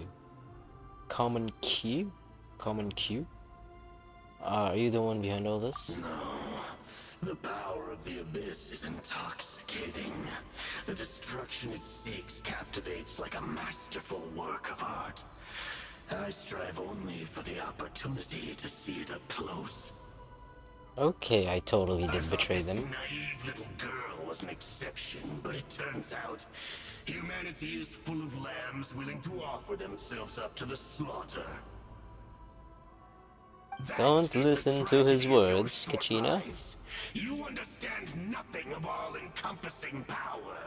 Common Q? Common Q? Are you the one behind all this? The power of the Abyss is intoxicating. The destruction it seeks captivates like a masterful work of art. I strive only for the opportunity to see it up close. Okay, I totally I did thought betray this them. naive little girl was an exception, but it turns out humanity is full of lambs willing to offer themselves up to the slaughter. That Don't is the listen to his tragedy of your words, short Kachina. lives. You understand nothing of all-encompassing power.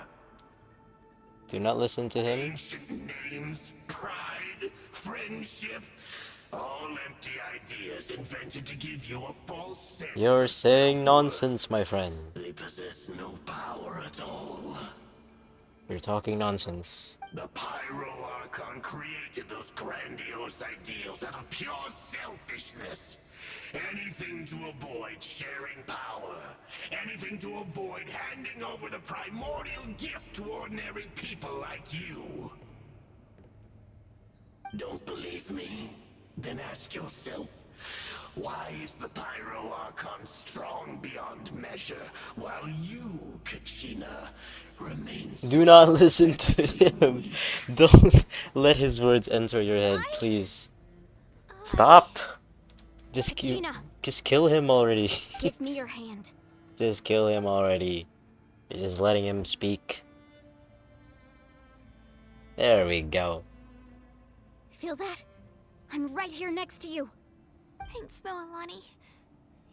Do not listen to him. Ancient names, pride, friendship, all empty ideas invented to give you a false sense You're of saying self-worth. nonsense, my friend. They possess no power at all. You're talking nonsense. The Pyro Archon created those grandiose ideals out of pure selfishness. Anything to avoid sharing power. Anything to avoid handing over the primordial gift to ordinary people like you. Don't believe me? Then ask yourself, why is the Pyro Archon strong beyond measure, while you, Kachina, remain Do not listen to him. Don't let his words enter your head, please. Stop. Kachina, Just kill him already. give me your hand. Just kill him already. You're just letting him speak. There we go. Feel that? I'm right here next to you. Thanks, Moalani.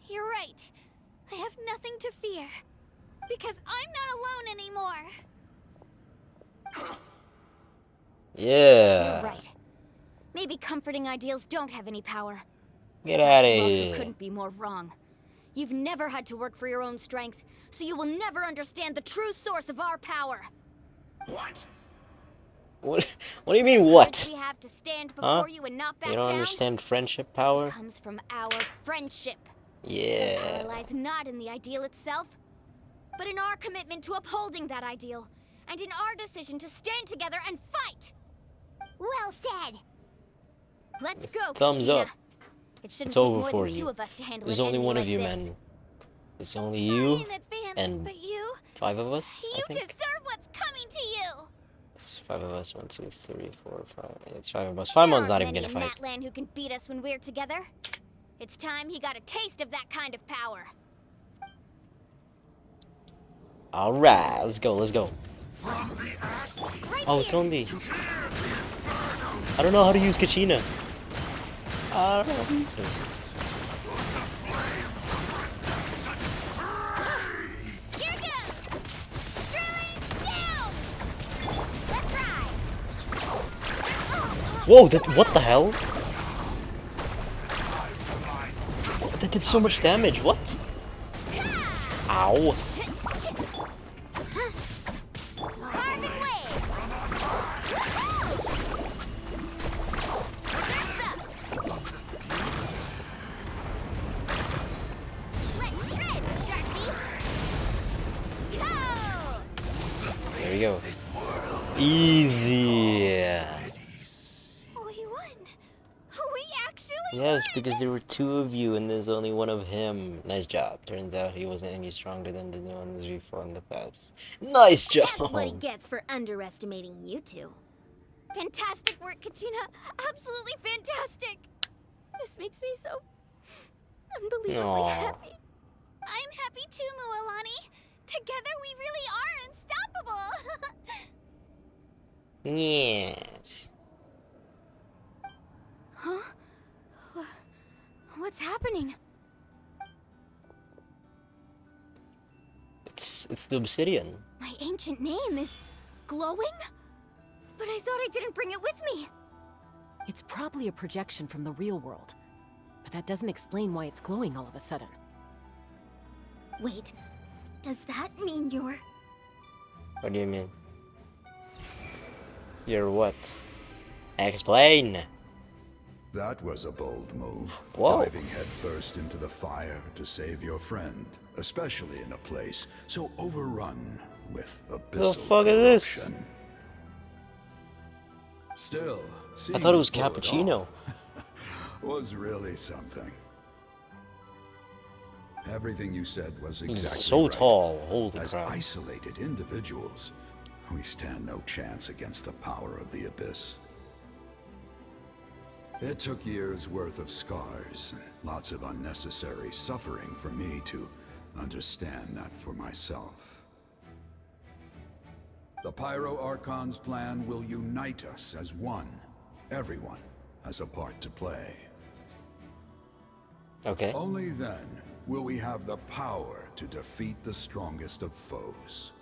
You're right. I have nothing to fear. Because I'm not alone anymore. Yeah. You're right. Maybe comforting ideals don't have any power. Get But out of you also here. couldn't be more wrong. You've never had to work for your own strength, so you will never understand the true source of our power. What? What do you mean, Courage what? we have to stand Huh? before you and not back You don't down. understand friendship power? It comes from our friendship. Our Yeah. power lies not in the ideal itself, but in our commitment to upholding that ideal, and in our decision to stand together and fight. Well said. Let's go, Thumbs Kachina. up. It shouldn't It's take over more for than you. two of us to handle There's an only enemy one of like you, this. man. It's only Sorry you in advance, and but you 5 of us, I think. deserve what's coming to you. It's 5 of us. 1, 2, 3, 4, 5. It's 5 of us. There 5 months aren't not even many gonna in fight. Matland who can beat us when we're together. It's time he got a taste of that kind of power. Alright, let's go, let's go. Right Oh, it's here. only... I don't know how to use Kachina. I don't know how to use her. Here goes. Drilling down. Let's ride. Whoa, what the hell? That did so much damage, what? Ow. Carving wave. Let's shred, Sharky. Go. There we go. Easy. We won. We actually Yes, won. because there were 2 of you and there's only 1 of him. Nice job. Turns out he wasn't any stronger than the ones we fought in the past. Nice job. That's what he gets for underestimating you two. Fantastic work, Kachina. Absolutely fantastic. This makes me so unbelievably Aw. happy. I'm happy too, Moalani. Together we really are unstoppable. Yes. Huh? What's happening? It's the obsidian. My ancient name is glowing? But I thought I didn't bring it with me. It's probably a projection from the real world. But that doesn't explain why it's glowing all of a sudden. Wait, does that mean you're... What do you mean? You're what? Explain! That was a bold move. Whoa. Diving headfirst into the fire to save your friend, especially in a place so overrun with abyssal The fuck is this? corruption. Still, I thought it was seeing you pull it cappuccino. off was really something. Everything you said was He's exactly so right. tall. Holy As crap. isolated individuals, we stand no chance against the power of the Abyss. It took years' worth of scars and lots of unnecessary suffering for me to understand that for myself. The Pyro Archon's plan will unite us as one. Everyone has a part to play. Okay. Only then will we have the power to defeat the strongest of foes.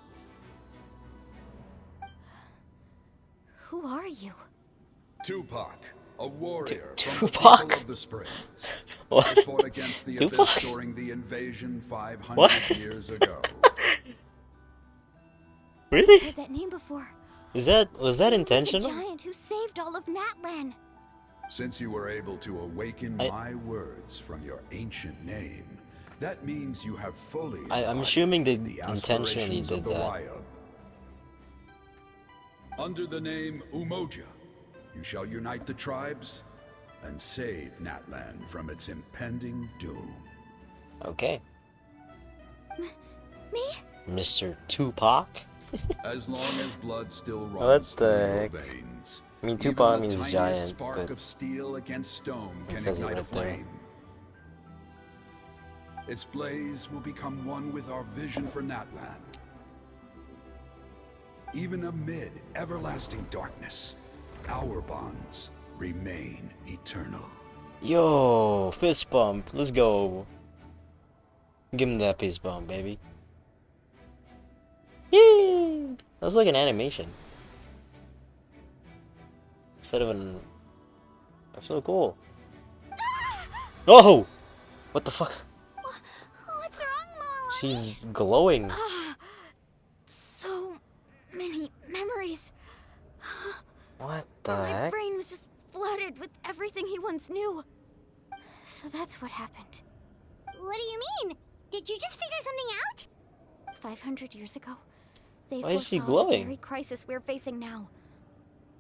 Who are you? Tupac, a warrior from the Tupac? people of the Springs. What? I fought against the Tupac? Abyss during the invasion 500 What? years ago. Really? Heard that name before. Was that You were the intentional? giant who saved all of Natlan. Since you were able to awaken my words from your ancient name, that means you have fully I'm embodied assuming they the intentionally aspirations did of the that. Wayab. Under the name Umoja, you shall unite the tribes and save Natlan from its impending doom. Okay. Me? Mr. Tupac? As long as blood still What runs the through your heck? veins, I mean, even Tupac the means tiniest giant, spark but of steel against stone it can says it ignite a right there. flame. Its blaze will become one with our vision for Natlan. Even amid everlasting darkness, our bonds remain eternal. Yo, fist bump. Let's go. Give him that fist bump, baby. Yay! That was like an animation. Instead of an... That's so cool. Oh! What the fuck? What's wrong, Moa? She's glowing. So many memories. What the My heck? brain was just flooded with everything he once knew. So that's what happened. What do you mean? Did you just figure something out? 500 years ago, they Why is she foresaw glowing? the very crisis we're facing now.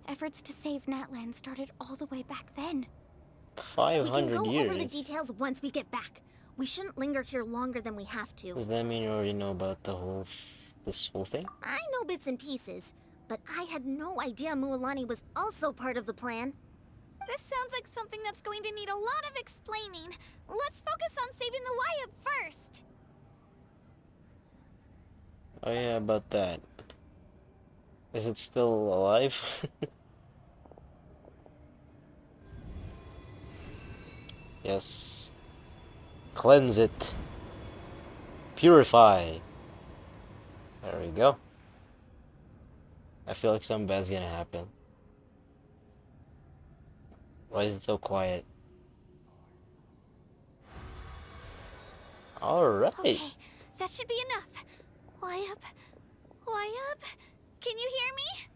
Efforts to save Natlan started all the way back then. We can 500 go years. over the details once we get back. We shouldn't linger here longer than we have to. Does that mean you already know about the whole... this whole thing? I know bits and pieces, but I had no idea Mualani was also part of the plan. This sounds like something that's going to need a lot of explaining. Let's focus on saving the Wayab first. Oh yeah, about that. Is it still alive? Yes. Cleanse it. Purify. There we go. I feel like something bad's gonna happen. Why is it so quiet? Alright. Okay, that should be enough. Wayab? Wayab? Can you hear me?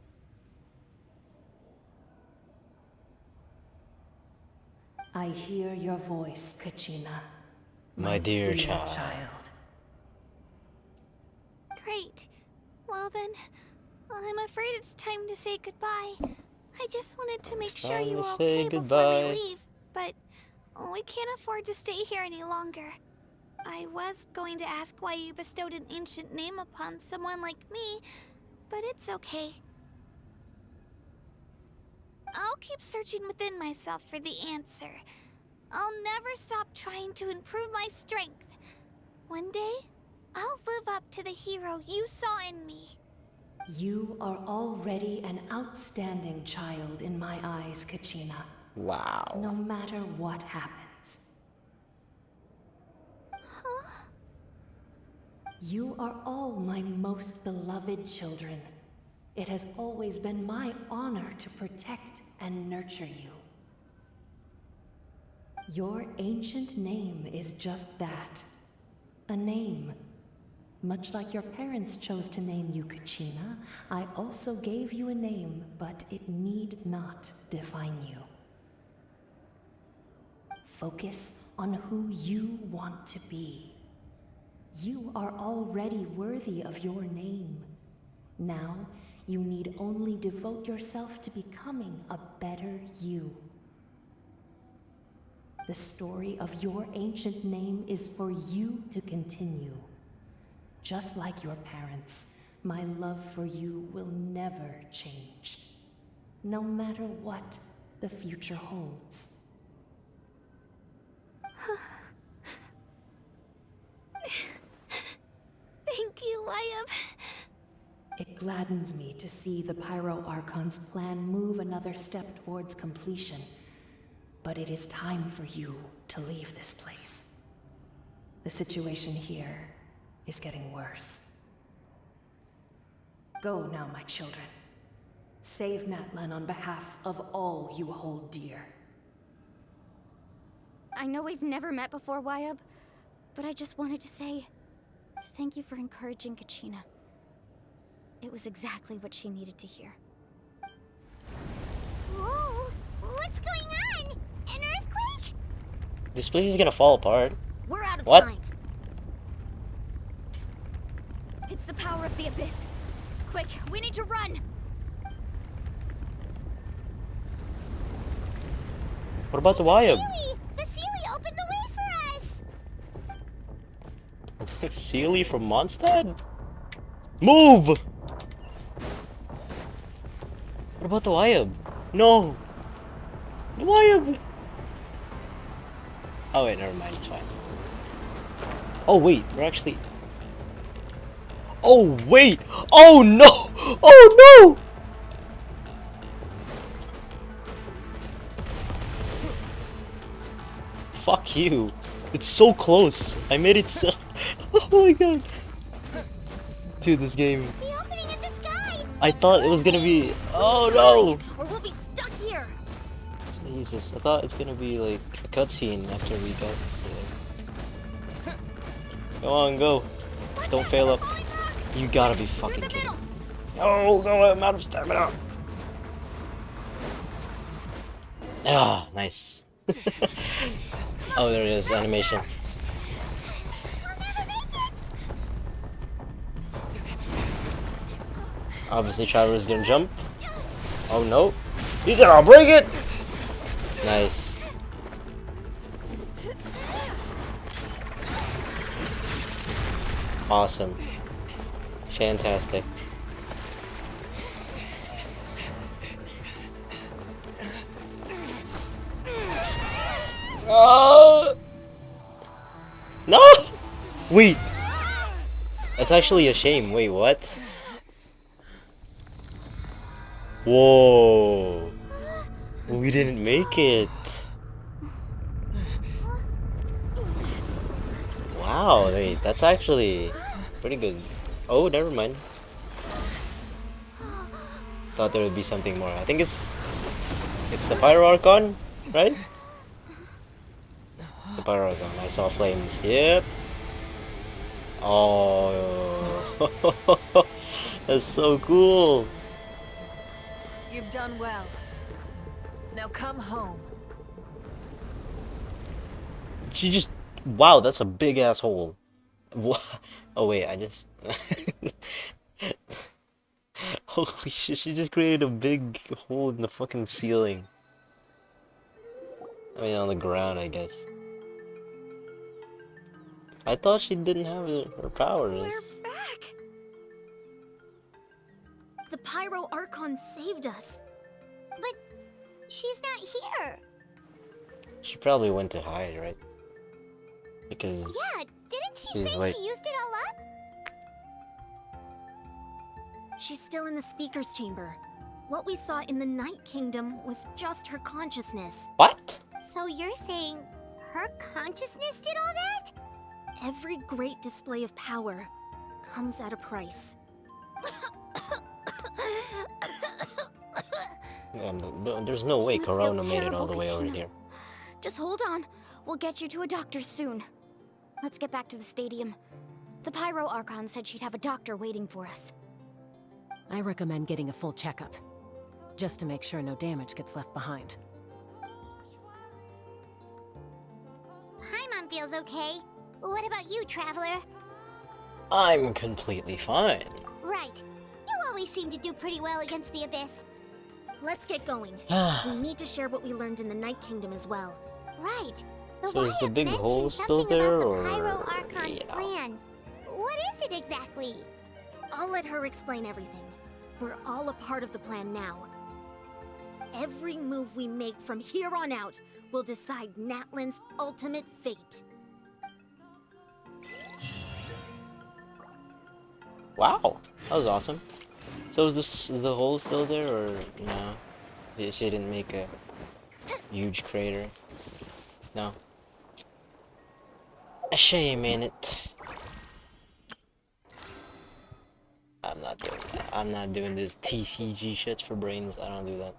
I hear your voice, Kachina. My dear child. Great. Well then, I'm afraid it's time to say goodbye. I just wanted to make It's sure time you to were say okay before goodbye. we leave, but we can't afford to stay here any longer. I was going to ask why you bestowed an ancient name upon someone like me, but it's okay. I'll keep searching within myself for the answer. I'll never stop trying to improve my strength. One day, I'll live up to the hero you saw in me. You are already an outstanding child in my eyes, Kachina. Wow. No matter what happens. You are all my most beloved children. It has always been my honor to protect and nurture you. Your ancient name is just that. A name. Much like your parents chose to name you Kachina, I also gave you a name, but it need not define you. Focus on who you want to be. You are already worthy of your name. Now, you need only devote yourself to becoming a better you. The story of your ancient name is for you to continue. Just like your parents, my love for you will never change, no matter what the future holds. Thank you, Wyatt. It gladdens me to see the Pyro Archon's plan move another step towards completion. But it is time for you to leave this place. The situation here is getting worse. Go now, my children. Save Natlan on behalf of all you hold dear. I know we've never met before, Wyatt, but I just wanted to say thank you for encouraging Kachina. It was exactly what she needed to hear. Whoa! What's going on? An earthquake? This place is gonna fall apart. We're out of What? time. It's the power of the Abyss. Quick, we need to run! What about the Wyatt? The Sealy opened the way for us! Sealy from Mondstadt? Move! What about the Wyatt? No! The Wyatt! Oh wait, never mind, it's fine. Oh wait, we're actually... Oh wait! Oh no! Oh no! Fuck you. It's so close. I made it so... Oh my god. Dude, this game... The opening in the sky! I thought it was gonna be... Oh no! Or we'll be stuck here! Jesus, I thought it's gonna be like a cutscene after we got... Go on, go. Just don't fail up. You gotta be fucking kidding me. Oh, go, I'm out of stamina. Ah, nice. Oh, there it is, animation. Obviously, Traveler's gonna jump. Oh no. He's gonna break it! Nice. Awesome. Fantastic. Oh! No! Wait. That's actually a shame. Wait, what? Whoa. We didn't make it. Wow, wait, that's actually pretty good. Oh, never mind. Thought there would be something more. I think it's the Pyro Archon, right? It's the Pyro Archon. I saw flames. Yep. Oh, that's so cool. You've done well. Now come home. She just... Wow, that's a big ass hole. Oh wait, I just... Holy shit, she just created a big hole in the fucking ceiling. I mean, on the ground, I guess. I thought she didn't have her powers. We're back! The Pyro Archon saved us. But she's not here. She probably went to hide, right? Because... Yeah, didn't she she's say like... she used it all up? She's still in the Speaker's chamber. What we saw in the Night Kingdom was just her consciousness. What? So you're saying her consciousness did all that? Every great display of power comes at a price. There's no way You must feel Corona made it all terrible, the way over Kachina. here. Just hold on. We'll get you to a doctor soon. Let's get back to the stadium. The Pyro Archon said she'd have a doctor waiting for us. I recommend getting a full checkup, just to make sure no damage gets left behind. Paimon feels okay. What about you, Traveler? I'm completely fine. Right. You always seem to do pretty well against the Abyss. Let's get going. We need to share what we learned in the Night Kingdom as well. Right. So is the Wyatt big mentioned hole still something there, about or the Pyro Archon's yeah. plan. What is it exactly? I'll let her explain everything. We're all a part of the plan now. Every move we make from here on out will decide Natlan's ultimate fate. Wow, that was awesome. So is the hole still there, or no? She didn't make a huge crater. No. A shame, ain't it? I'm not doing that. I'm not doing this TCG shits for brains. I don't do that.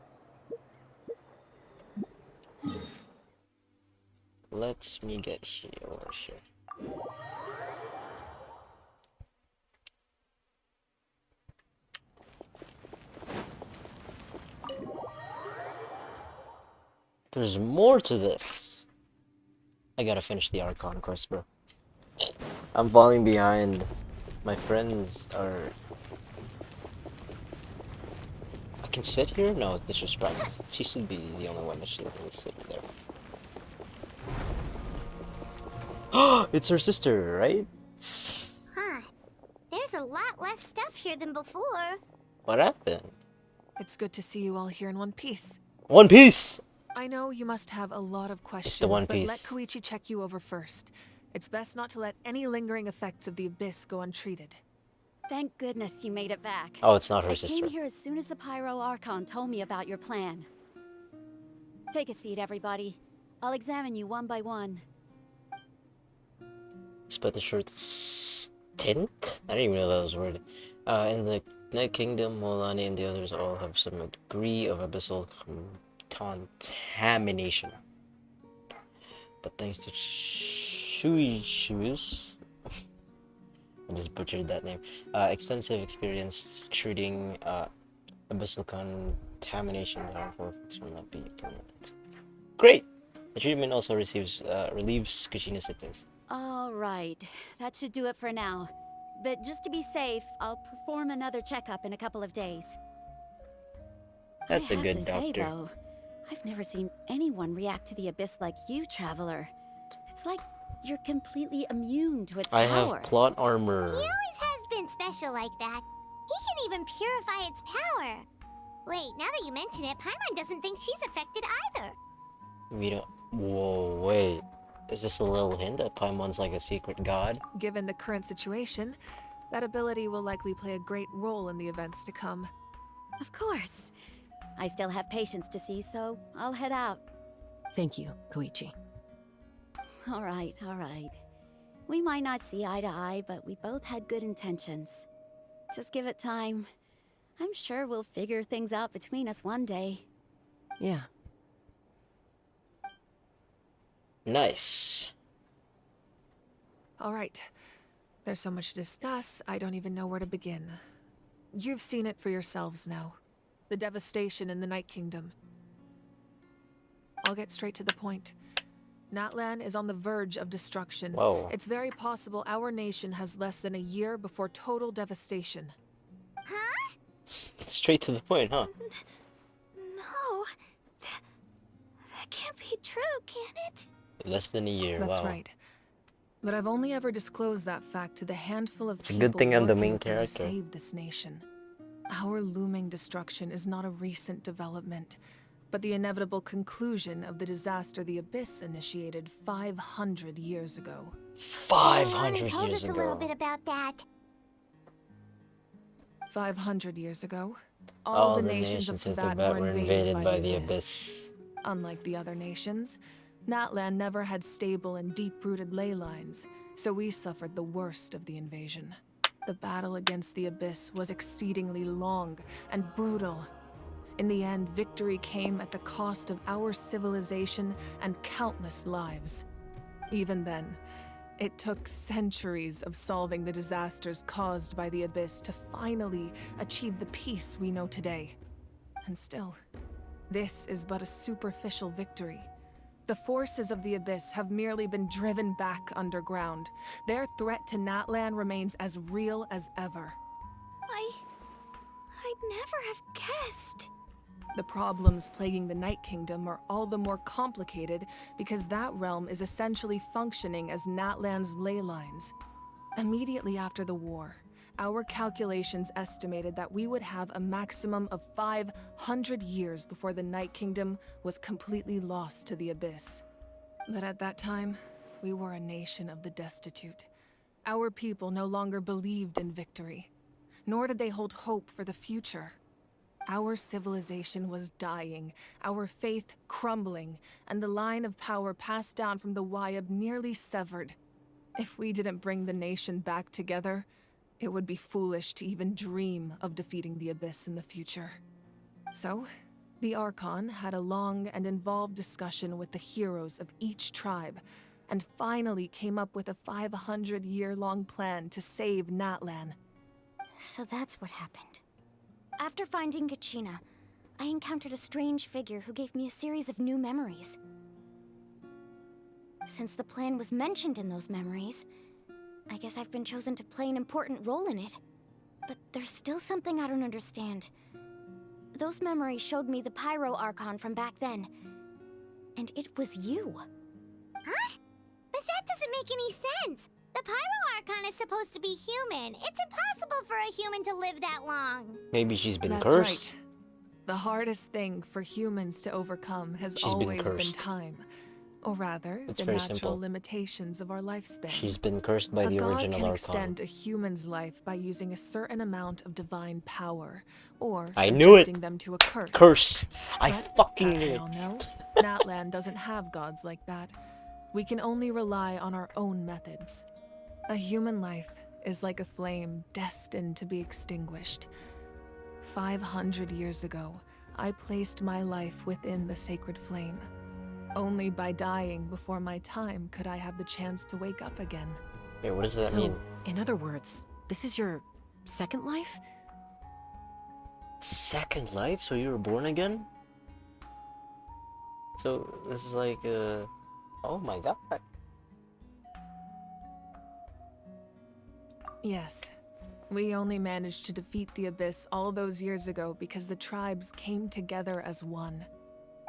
Let me get here over here. There's more to this. I gotta finish the Archon quest, bro. I'm falling behind. My friends are... I can sit here? No, it's disrespect. She should be the only one that should sit there. It's her sister, right? Huh. There's a lot less stuff here than before. What happened? It's good to see you all here in one piece. One Piece! I know you must have a lot of questions, One but let Piece. Koichi check you over first. It's best not to let any lingering effects of the Abyss go untreated. Thank goodness you made it back. Oh, it's not her I sister. came here as soon as the Pyro Archon told me about your plan. Take a seat, everybody. I'll examine you one by one. Split the shirt's tint? I didn't even know that was a word. In the Night Kingdom, Molani and the others all have some degree of abyssal contamination. But thanks to Shuishu's, I just butchered that name, extensive experience treating abyssal contamination, harmful effects will not be permanent. Great! The treatment also relieves Kushina's symptoms. All right, that should do it for now. But just to be safe, I'll perform another checkup in a couple of days. That's a good I have to say, doctor. though, I've never seen anyone react to the Abyss like you, Traveler. It's like you're completely immune to its I power. have plot armor. He always has been special like that. He can even purify its power. Wait, now that you mention it, Paimon doesn't think she's affected either. We don't. Whoa, wait. Is this a little hint that Paimon's like a secret god? Given the current situation, that ability will likely play a great role in the events to come. Of course. I still have patients to see, so I'll head out. Thank you, Koichi. All right, all right. We might not see eye to eye, but we both had good intentions. Just give it time. I'm sure we'll figure things out between us one day. Yeah. Nice. All right. There's so much to discuss, I don't even know where to begin. You've seen it for yourselves now. The devastation in the Night Kingdom. I'll get straight to the point. Natlan is on the verge of destruction. Whoa. It's very possible our nation has less than a year before total devastation. Huh? Straight to the point, huh? No. That can't be true, can it? Less than a year, That's wow. right. But I've only ever disclosed that fact to the handful of It's a people good thing I'm the working main with me to character. save this nation. Our looming destruction is not a recent development, but the inevitable conclusion of the disaster the Abyss initiated 500 years ago. 500 Lana told years us a little ago. bit about that. 500 years ago, all All the the nations of nations of Tibet Tibet were were invaded invaded by by the the Abyss. Abyss. Unlike the other nations, Natlan never had stable and deep-rooted ley lines, so we suffered the worst of the invasion. The battle against the Abyss was exceedingly long and brutal. In the end, victory came at the cost of our civilization and countless lives. Even then, it took centuries of solving the disasters caused by the Abyss to finally achieve the peace we know today. And still, this is but a superficial victory. The forces of the Abyss have merely been driven back underground. Their threat to Natlan remains as real as ever. I'd never have guessed. The problems plaguing the Night Kingdom are all the more complicated because that realm is essentially functioning as Natlan's ley lines. Immediately after the war, our calculations estimated that we would have a maximum of 500 years before the Night Kingdom was completely lost to the Abyss. But at that time, we were a nation of the destitute. Our people no longer believed in victory, nor did they hold hope for the future. Our civilization was dying, our faith crumbling, and the line of power passed down from the Wayab nearly severed. If we didn't bring the nation back together, it would be foolish to even dream of defeating the Abyss in the future. So, the Archon had a long and involved discussion with the heroes of each tribe, and finally came up with a 500-year-long plan to save Natlan. So that's what happened. After finding Kachina, I encountered a strange figure who gave me a series of new memories. Since the plan was mentioned in those memories, I guess I've been chosen to play an important role in it. But there's still something I don't understand. Those memories showed me the Pyro Archon from back then. And it was you. Huh? But that doesn't make any sense. The Pyro Archon is supposed to be human. It's impossible for a human to live that long. Maybe she's been That's cursed. right. The hardest thing for humans to overcome has She's been always been cursed. time. Or rather, It's the very natural simple. limitations of our lifespan. She's been cursed by A the god original can Archon. extend a human's life by using a certain amount of divine power, or I knew it! subjecting them to a curse. Curse! I But, fucking as knew we it! all know, Natlan doesn't have gods like that. We can only rely on our own methods. A human life is like a flame destined to be extinguished. 500 years ago, I placed my life within the sacred flame. Only by dying before my time could I have the chance to wake up again. Wait, what does that mean? In other words, this is your second life? Second life? So you were born again? So this is like, oh my god. Yes. We only managed to defeat the Abyss all those years ago because the tribes came together as one.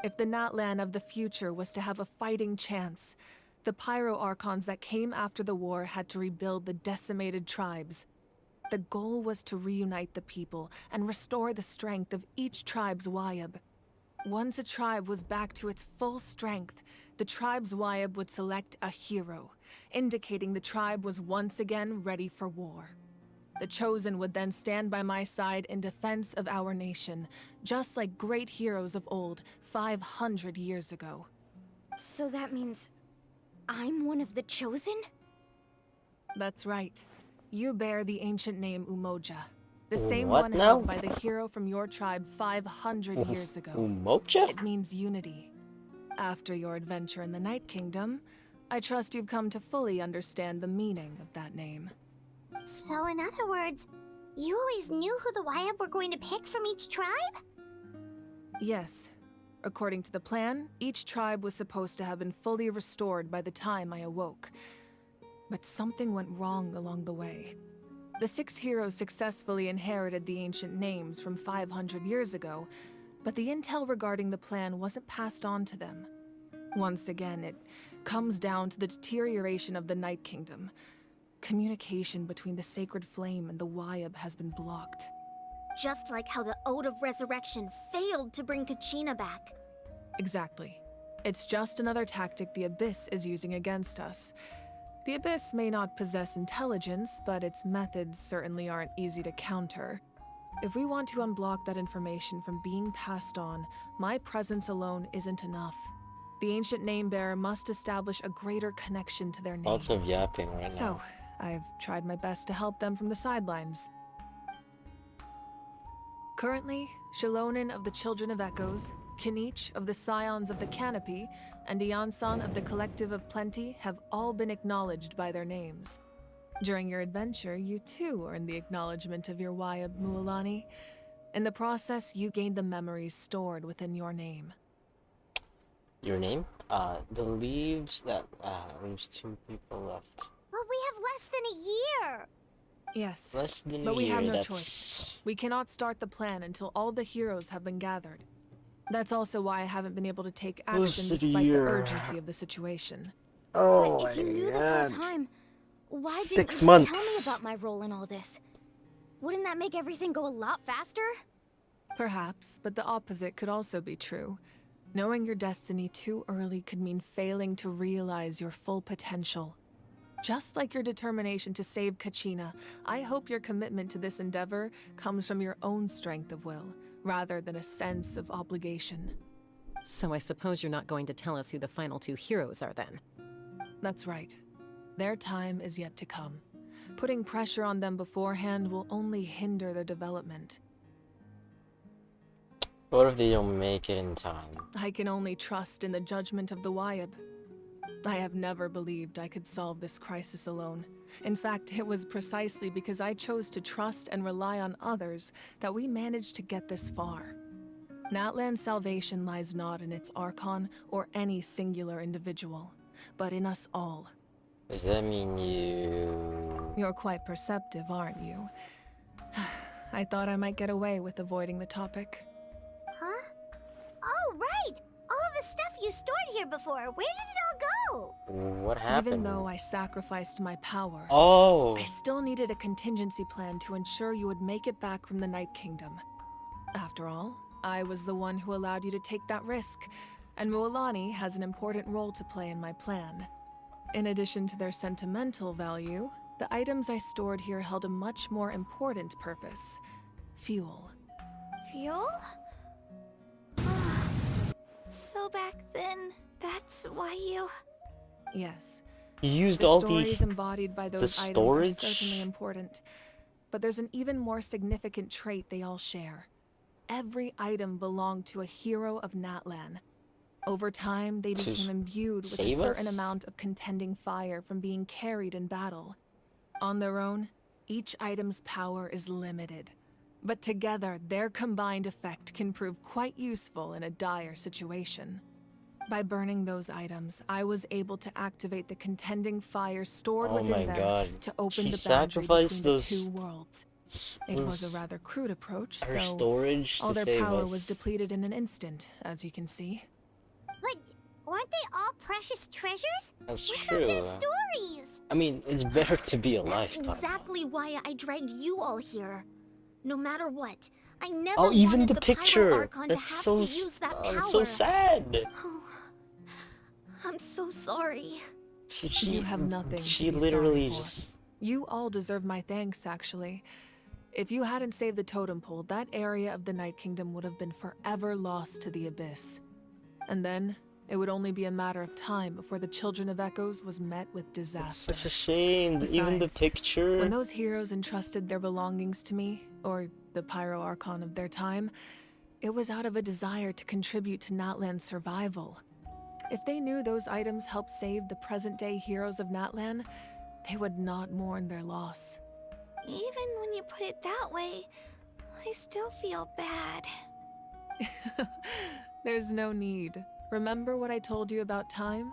If the Natlan of the future was to have a fighting chance, the Pyro Archons that came after the war had to rebuild the decimated tribes. The goal was to reunite the people and restore the strength of each tribe's Wayab. Once a tribe was back to its full strength, the tribe's Wayab would select a hero, indicating the tribe was once again ready for war. The Chosen would then stand by my side in defense of our nation, just like great heroes of old 500 years ago. So that means I'm one of the Chosen? That's right. You bear the ancient name Umoja, the same What one now? held by the hero from your tribe 500 years ago. Umoja? It means unity. After your adventure in the Night Kingdom, I trust you've come to fully understand the meaning of that name. So in other words, you always knew who the Wayab were going to pick from each tribe? Yes. According to the plan, each tribe was supposed to have been fully restored by the time I awoke. But something went wrong along the way. The 6 heroes successfully inherited the ancient names from 500 years ago, but the intel regarding the plan wasn't passed on to them. Once again, it comes down to the deterioration of the Night Kingdom. Communication between the Sacred Flame and the Wayab has been blocked. Just like how the Ode of Resurrection failed to bring Kachina back. Exactly. It's just another tactic the Abyss is using against us. The Abyss may not possess intelligence, but its methods certainly aren't easy to counter. If we want to unblock that information from being passed on, my presence alone isn't enough. The ancient name bearer must establish a greater connection to their name. Lots of yapping right So, now. I've tried my best to help them from the sidelines. Currently, Shilonen of the Children of Echoes, Kinich of the Scions of the Canopy, and Iansan of the Collective of Plenty have all been acknowledged by their names. During your adventure, you too earned the acknowledgement of your Wayab Mualani. In the process, you gained the memories stored within your name. Your name? Leaves 2 people left. Well, we have less than a year. Yes, Less than a but we year, have no that's... choice. We cannot start the plan until all the heroes have been gathered. That's also why I haven't been able to take action Less than a despite the year. urgency of the situation. Oh But if you knew this whole time, why 6 didn't you just months. tell me about my role in all this? Wouldn't that make everything go a lot faster? Perhaps, but the opposite could also be true. Knowing your destiny too early could mean failing to realize your full potential. Just like your determination to save Kachina, I hope your commitment to this endeavor comes from your own strength of will, rather than a sense of obligation. So I suppose you're not going to tell us who the final 2 heroes are then? That's right. Their time is yet to come. Putting pressure on them beforehand will only hinder their development. What if they don't make it in time? I can only trust in the judgment of the Wayab. I have never believed I could solve this crisis alone. In fact, it was precisely because I chose to trust and rely on others that we managed to get this far. Natlan's salvation lies not in its Archon or any singular individual, but in us all. Does that mean you... You're quite perceptive, aren't you? I thought I might get away with avoiding the topic. Huh? Oh, right! All the stuff you stored here before, where did it all go? What happened? Even though I sacrificed my power, Oh! I still needed a contingency plan to ensure you would make it back from the Night Kingdom. After all, I was the one who allowed you to take that risk, and Mualani has an important role to play in my plan. In addition to their sentimental value, the items I stored here held a much more important purpose: fuel. Fuel? So back then, that's why you... Yes. You used The all stories the... embodied by those items storage? are certainly important, but there's an even more significant trait they all share. Every item belonged to a hero of Natlan. Over time, they To became imbued with a save certain us? amount of contending fire from being carried in battle. On their own, each item's power is limited, but together, their combined effect can prove quite useful in a dire situation. By burning those items, I was able to activate the contending fire stored Oh my within them god. to open She the boundary sacrificed between the those... 2 worlds. It was a rather crude approach, her so storage all to their save power us. was depleted in an instant, as you can see. But weren't they all precious treasures? That's What true. about their stories? I mean, it's better to be alive. That's exactly why I dragged you all here. No matter what, I never Oh, even wanted the the picture. Pyro Archon to That's have so... to use that power. That's so sad. Oh, I'm so sorry. You have nothing She to be literally sorry for. just... You all deserve my thanks, actually. If you hadn't saved the totem pole, that area of the Night Kingdom would have been forever lost to the Abyss. And then, it would only be a matter of time before the Children of Echoes was met with It's disaster. such a shame. Even the Besides, picture... when those heroes entrusted their belongings to me, or the Pyro Archon of their time, it was out of a desire to contribute to Natlan's survival. If they knew those items helped save the present-day heroes of Natlan, they would not mourn their loss. Even when you put it that way, I still feel bad. There's no need. Remember what I told you about time?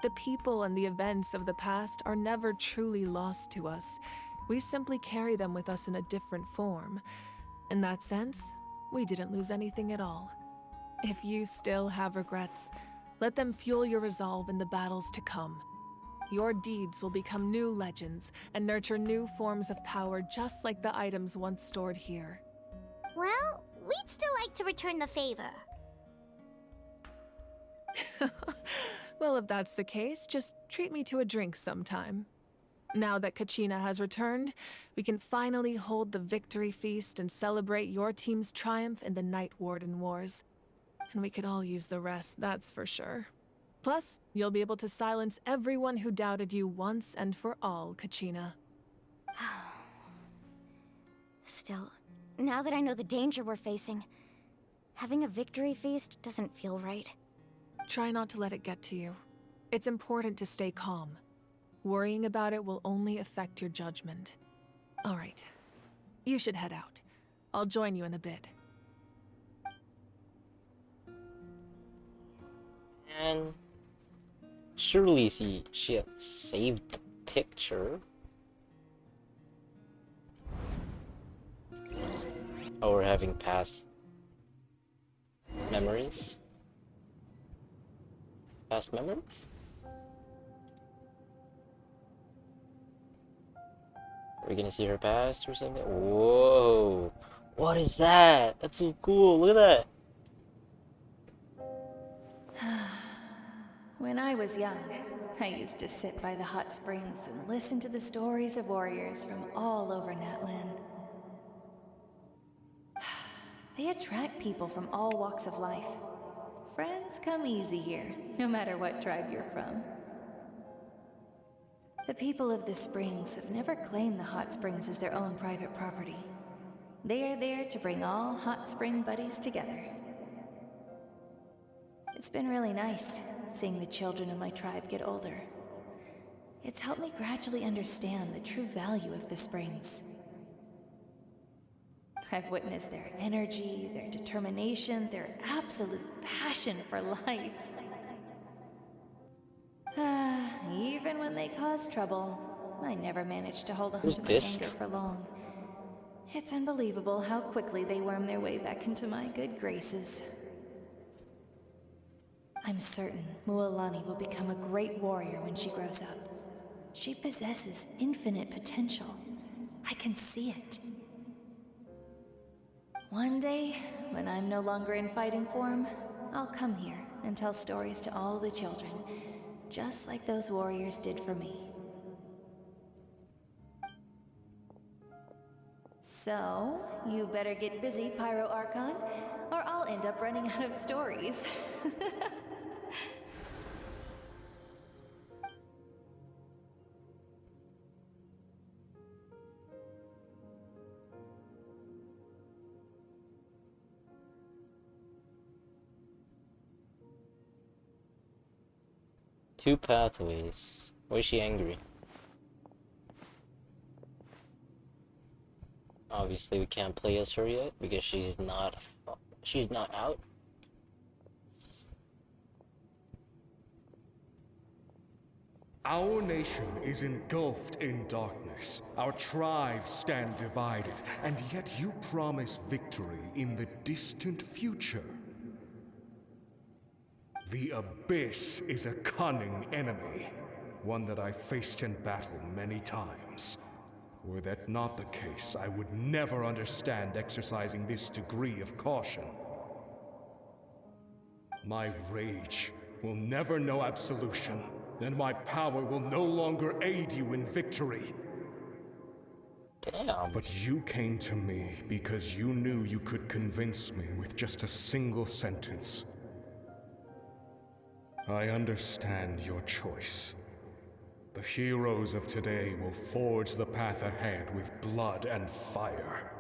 The people and the events of the past are never truly lost to us. We simply carry them with us in a different form. In that sense, we didn't lose anything at all. If you still have regrets, let them fuel your resolve in the battles to come. Your deeds will become new legends and nurture new forms of power just like the items once stored here. Well, we'd still like to return the favor. Well, if that's the case, just treat me to a drink sometime. Now that Kachina has returned, we can finally hold the victory feast and celebrate your team's triumph in the Night Warden Wars. And we could all use the rest, that's for sure. Plus, you'll be able to silence everyone who doubted you once and for all, Kachina. Still, now that I know the danger we're facing, having a victory feast doesn't feel right. Try not to let it get to you. It's important to stay calm. Worrying about it will only affect your judgment. All right. You should head out. I'll join you in a bit. And surely she saved the picture. Oh, we're having past memories? Past memories? Are we gonna see her past or something? Whoa! What is that? That's so cool, look at that! When I was young, I used to sit by the hot springs and listen to the stories of warriors from all over Natlan. They attract people from all walks of life. Friends come easy here, no matter what tribe you're from. The people of the springs have never claimed the hot springs as their own private property. They are there to bring all hot spring buddies together. It's been really nice, seeing the children of my tribe get older. It's helped me gradually understand the true value of the springs. I've witnessed their energy, their determination, their absolute passion for life. Even when they cause trouble, I never managed to hold on to my anger for long. It's unbelievable how quickly they worm their way back into my good graces. I'm certain Mualani will become a great warrior when she grows up. She possesses infinite potential. I can see it. One day, when I'm no longer in fighting form, I'll come here and tell stories to all the children, just like those warriors did for me. So, you better get busy, Pyro Archon, or I'll end up running out of stories. Two pathways. Why is she angry? Obviously we can't play as her yet because she's not out. Our nation is engulfed in darkness. Our tribes stand divided, and yet you promise victory in the distant future. The Abyss is a cunning enemy, one that I faced in battle many times. Were that not the case, I would never understand exercising this degree of caution. My rage will never know absolution, and my power will no longer aid you in victory. Damn. But you came to me because you knew you could convince me with just a single sentence. I understand your choice. The heroes of today will forge the path ahead with blood and fire.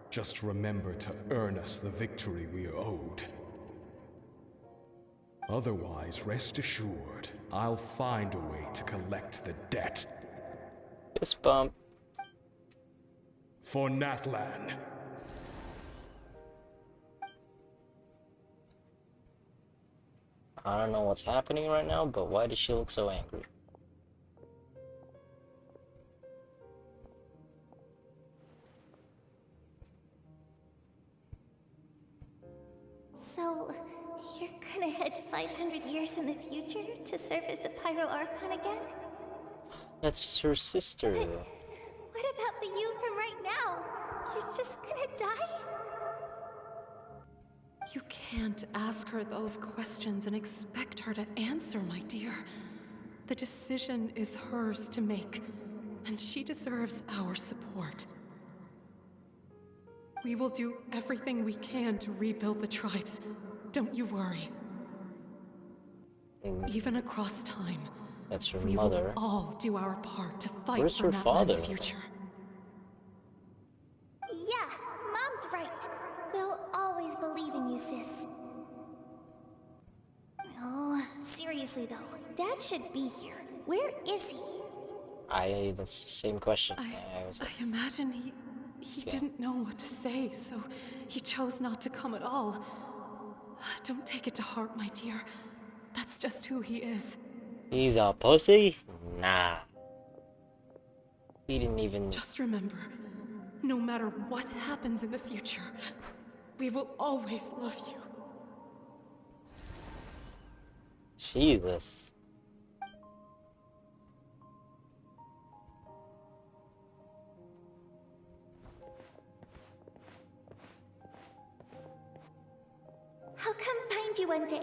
Just remember to earn us the victory we are owed. Otherwise, rest assured, I'll find a way to collect the debt. Fist bump. For Natlan. I don't know what's happening right now, but why does she look so angry? So, you're gonna head 500 years in the future to serve as the Pyro Archon again? That's her sister. But what about the you from right now? You're just gonna die? You can't ask her those questions and expect her to answer, my dear. The decision is hers to make. and she deserves our support. We will do everything we can to rebuild the tribes. Don't you worry. Even across time, That's her we mother. will all do our part to fight Where's for her Natlan's father? future. Yeah, Mom's right. We'll always believe in you, sis. Oh, seriously though, Dad should be here. Where is he? That's the same question. I imagine he didn't know what to say, so he chose not to come at all. Don't take it to heart, my dear. That's just who he is. He's a pussy? Nah. He didn't even... Just remember, no matter what happens in the future, we will always love you. Jesus. I'll come find you one day.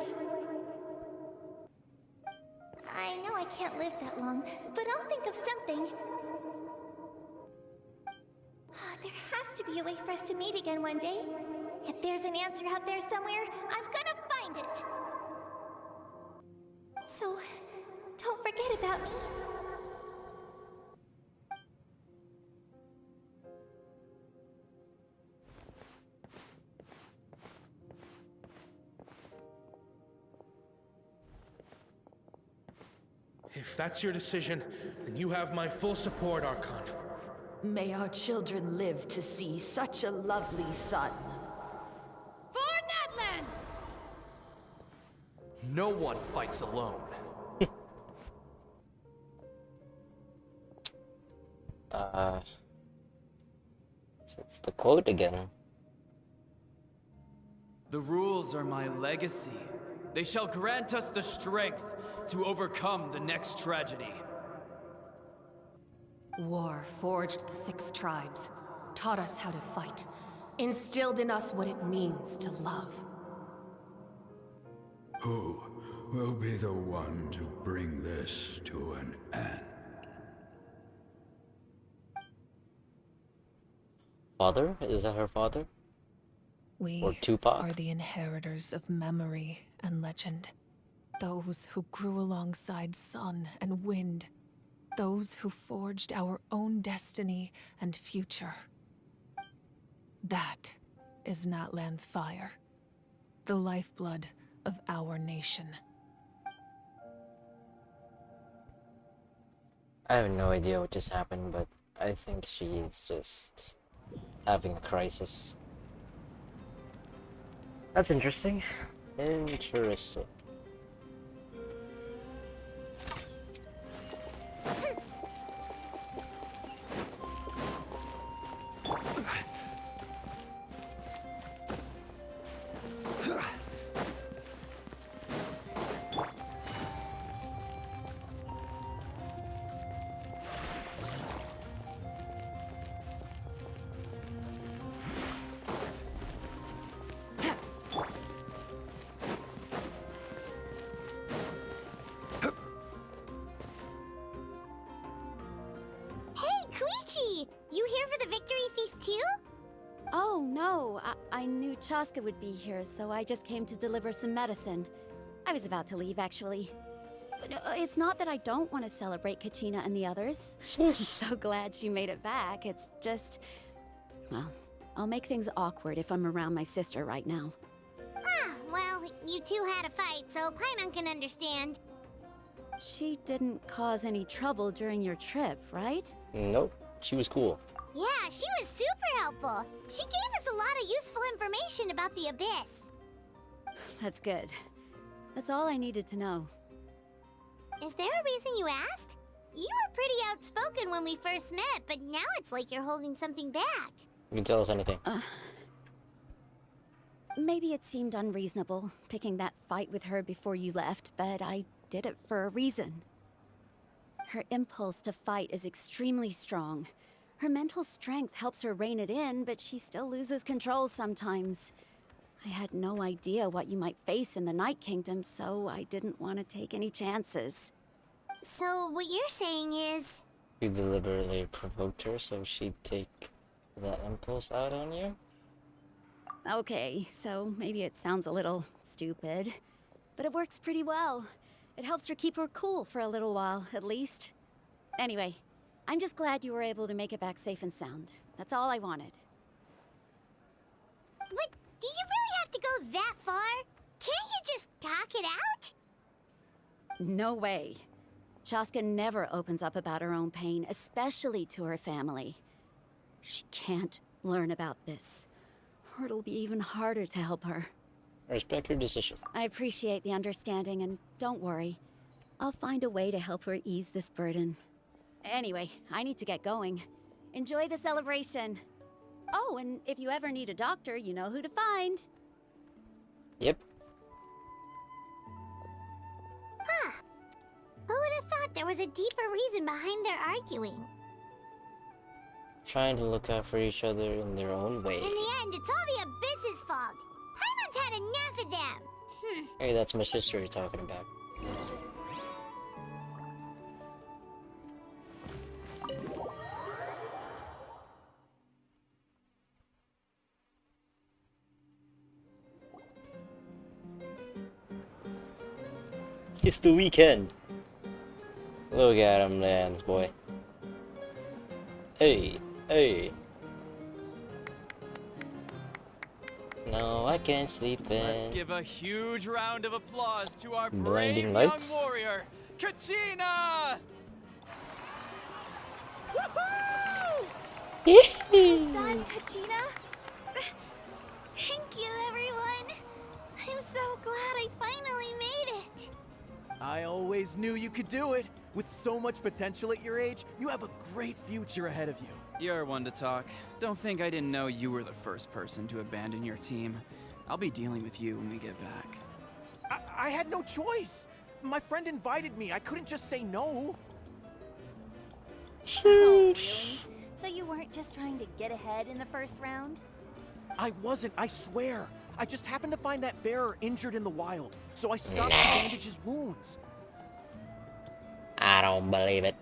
I know I can't live that long, but I'll think of something. There has to be a way for us to meet again one day. If there's an answer out there somewhere, I'm gonna find it. So, don't forget about me. If that's your decision, then you have my full support, Archon. May our children live to see such a lovely son. For Natlan! No one fights alone. It's the quote again. The rules are my legacy. They shall grant us the strength to overcome the next tragedy. War forged the 6 tribes, taught us how to fight, instilled in us what it means to love. Who will be the one to bring this to an end? Father? Is that her father? We or Tupac? are the inheritors of memory and legend. Those who grew alongside sun and wind. Those who forged our own destiny and future. That is Natlan's fire. The lifeblood of our nation. I have no idea what just happened, but I think she's just having a crisis. That's interesting. Interesting. You here for the victory feast too? Oh, no. I knew Chaska would be here, so I just came to deliver some medicine. I was about to leave, actually. But it's not that I don't want to celebrate Kachina and the others. I'm so glad she made it back. It's just... well, I'll make things awkward if I'm around my sister right now. Ah, well, you two had a fight, so Paimon can understand. She didn't cause any trouble during your trip, right? Nope. She was cool. Yeah, she was super helpful. She gave us a lot of useful information about the Abyss. That's good. That's all I needed to know. Is there a reason you asked? You were pretty outspoken when we first met, but now it's like you're holding something back. You can tell us anything. Maybe it seemed unreasonable, picking that fight with her before you left, but I did it for a reason. Her impulse to fight is extremely strong. Her mental strength helps her rein it in, but she still loses control sometimes. I had no idea what you might face in the Night Kingdom, so I didn't want to take any chances. So what you're saying is... You deliberately provoked her so she'd take that impulse out on you? Okay, so maybe it sounds a little stupid, but it works pretty well. It helps her keep her cool for a little while, at least. Anyway, I'm just glad you were able to make it back safe and sound. That's all I wanted. But do you really have to go that far? Can't you just talk it out? No way. Chaska never opens up about her own pain, especially to her family. She can't learn about this, or it'll be even harder to help her. I respect your decision. I appreciate the understanding, and don't worry. I'll find a way to help her ease this burden. Anyway, I need to get going. Enjoy the celebration. Oh, and if you ever need a doctor, you know who to find. Yep. Huh. Who would have thought there was a deeper reason behind their arguing? Trying to look out for each other in their own way. In the end, it's all the Abyss's fault. Paimon's had enough of them. Hey, that's my sister you're talking about. It's the weekend. Look at him dance, boy. Hey, hey. No, I can't sleep in. Let's give a huge round of applause to our Blinding brave lights. young warrior, Kachina! Woohoo! Done, Kachina. Thank you, everyone. I'm so glad I finally made it. I always knew you could do it. With so much potential at your age, you have a great future ahead of you. You're one to talk. Don't think I didn't know you were the first person to abandon your team. I'll be dealing with you when we get back. I had no choice. My friend invited me. I couldn't just say no. Oh, really? So you weren't just trying to get ahead in the first round? I wasn't, I swear. I just happened to find that bearer injured in the wild, so I stopped to bandage his wounds. I don't believe it.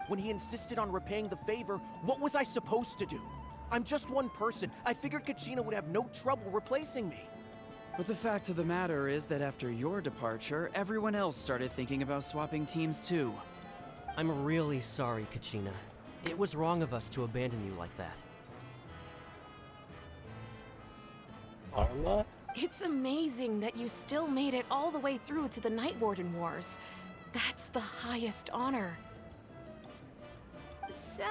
When he insisted on repaying the favor, what was I supposed to do? I'm just one person. I figured Kachina would have no trouble replacing me. But the fact of the matter is that after your departure, everyone else started thinking about swapping teams too. I'm really sorry, Kachina. It was wrong of us to abandon you like that. Arma? It's amazing that you still made it all the way through to the Night Warden Wars. That's the highest honor. So,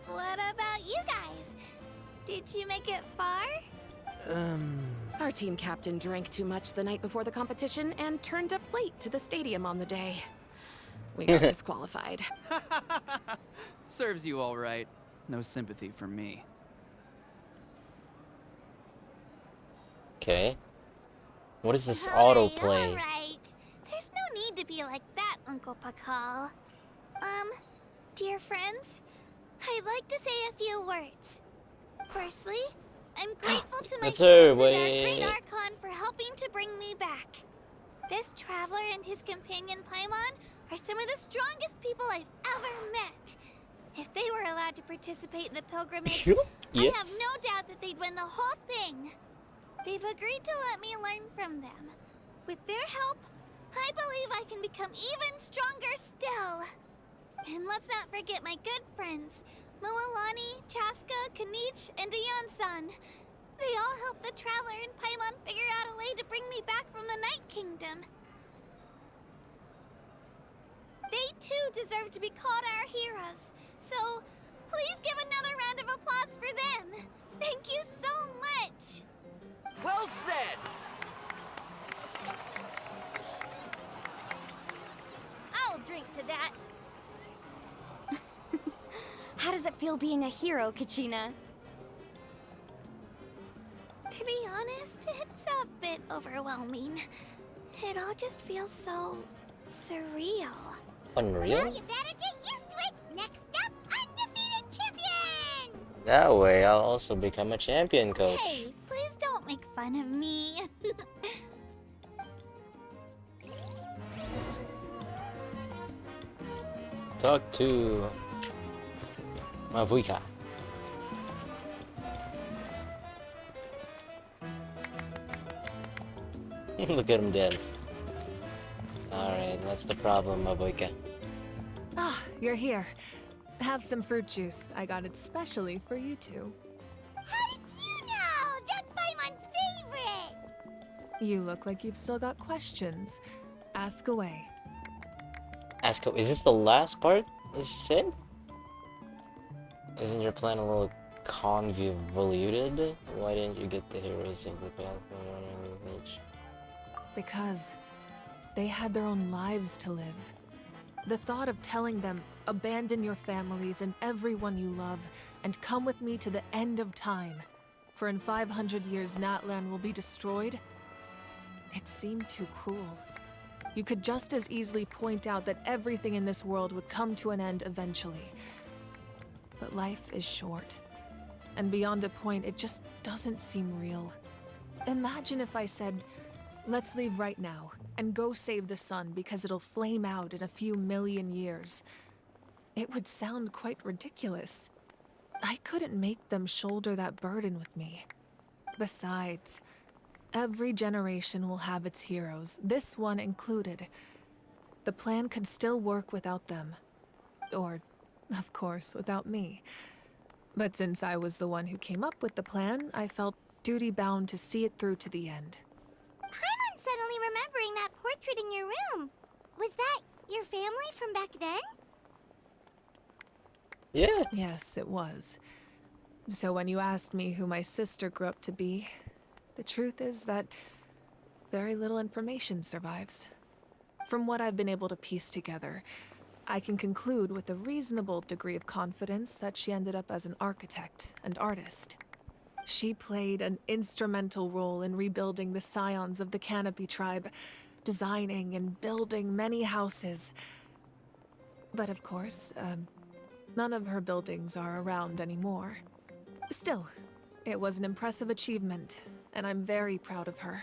what about you guys? Did you make it far? Our team captain drank too much the night before the competition and turned up late to the stadium on the day. We got disqualified. Serves you all right. No sympathy from me. Okay. What is this Alright, autoplay? alright. There's no need to be like that, Uncle Pakal. Dear friends, I'd like to say a few words. Firstly, I'm grateful to my That's her, friends and our great wait. Archon for helping to bring me back. This traveler and his companion Paimon are some of the strongest people I've ever met. If they were allowed to participate in the pilgrimage, Yes. I have no doubt that they'd win the whole thing. They've agreed to let me learn from them. With their help, I believe I can become even stronger still. And let's not forget my good friends, Moalani, Chaska, Kanich, and Ayansan. They all helped the Traveler and Paimon figure out a way to bring me back from the Night Kingdom. They too deserve to be called our heroes. So, please give another round of applause for them. Thank you so much. Well said! I'll drink to that. How does it feel being a hero, Kachina? To be honest, it's a bit overwhelming. It all just feels so surreal. Unreal? Well, you better get used to it. Next up, undefeated champion! That way I'll also become a champion coach. Hey, please don't make fun of me. talk to Mavuika. Look at him dance. Alright, what's the problem, Mavuika? Ah, you're here. Have some fruit juice. I got it specially for you two. How did you know? That's Paimon's favorite! You look like you've still got questions. Ask away. Is this the last part? Is this it? Isn't your plan a little convoluted? Why didn't you get the heroes of the path? Because they had their own lives to live. The thought of telling them, abandon your families and everyone you love, and come with me to the end of time, for in 500 years Natlan will be destroyed, it seemed too cruel. You could just as easily point out that everything in this world would come to an end eventually. But life is short, and beyond a point, it just doesn't seem real. Imagine if I said, let's leave right now, and go save the sun because it'll flame out in a few million years. It would sound quite ridiculous. I couldn't make them shoulder that burden with me. Besides, every generation will have its heroes, this one included. The plan could still work without them. Or, of course, without me. But since I was the one who came up with the plan, I felt duty-bound to see it through to the end. Paimon's suddenly remembering that portrait in your room. Was that your family from back then? Yeah. Yes, it was. So when you asked me who my sister grew up to be, the truth is that very little information survives. From what I've been able to piece together, I can conclude with a reasonable degree of confidence that she ended up as an architect and artist. She played an instrumental role in rebuilding the scions of the Canopy tribe, designing and building many houses. But of course, none of her buildings are around anymore. Still, it was an impressive achievement, and I'm very proud of her.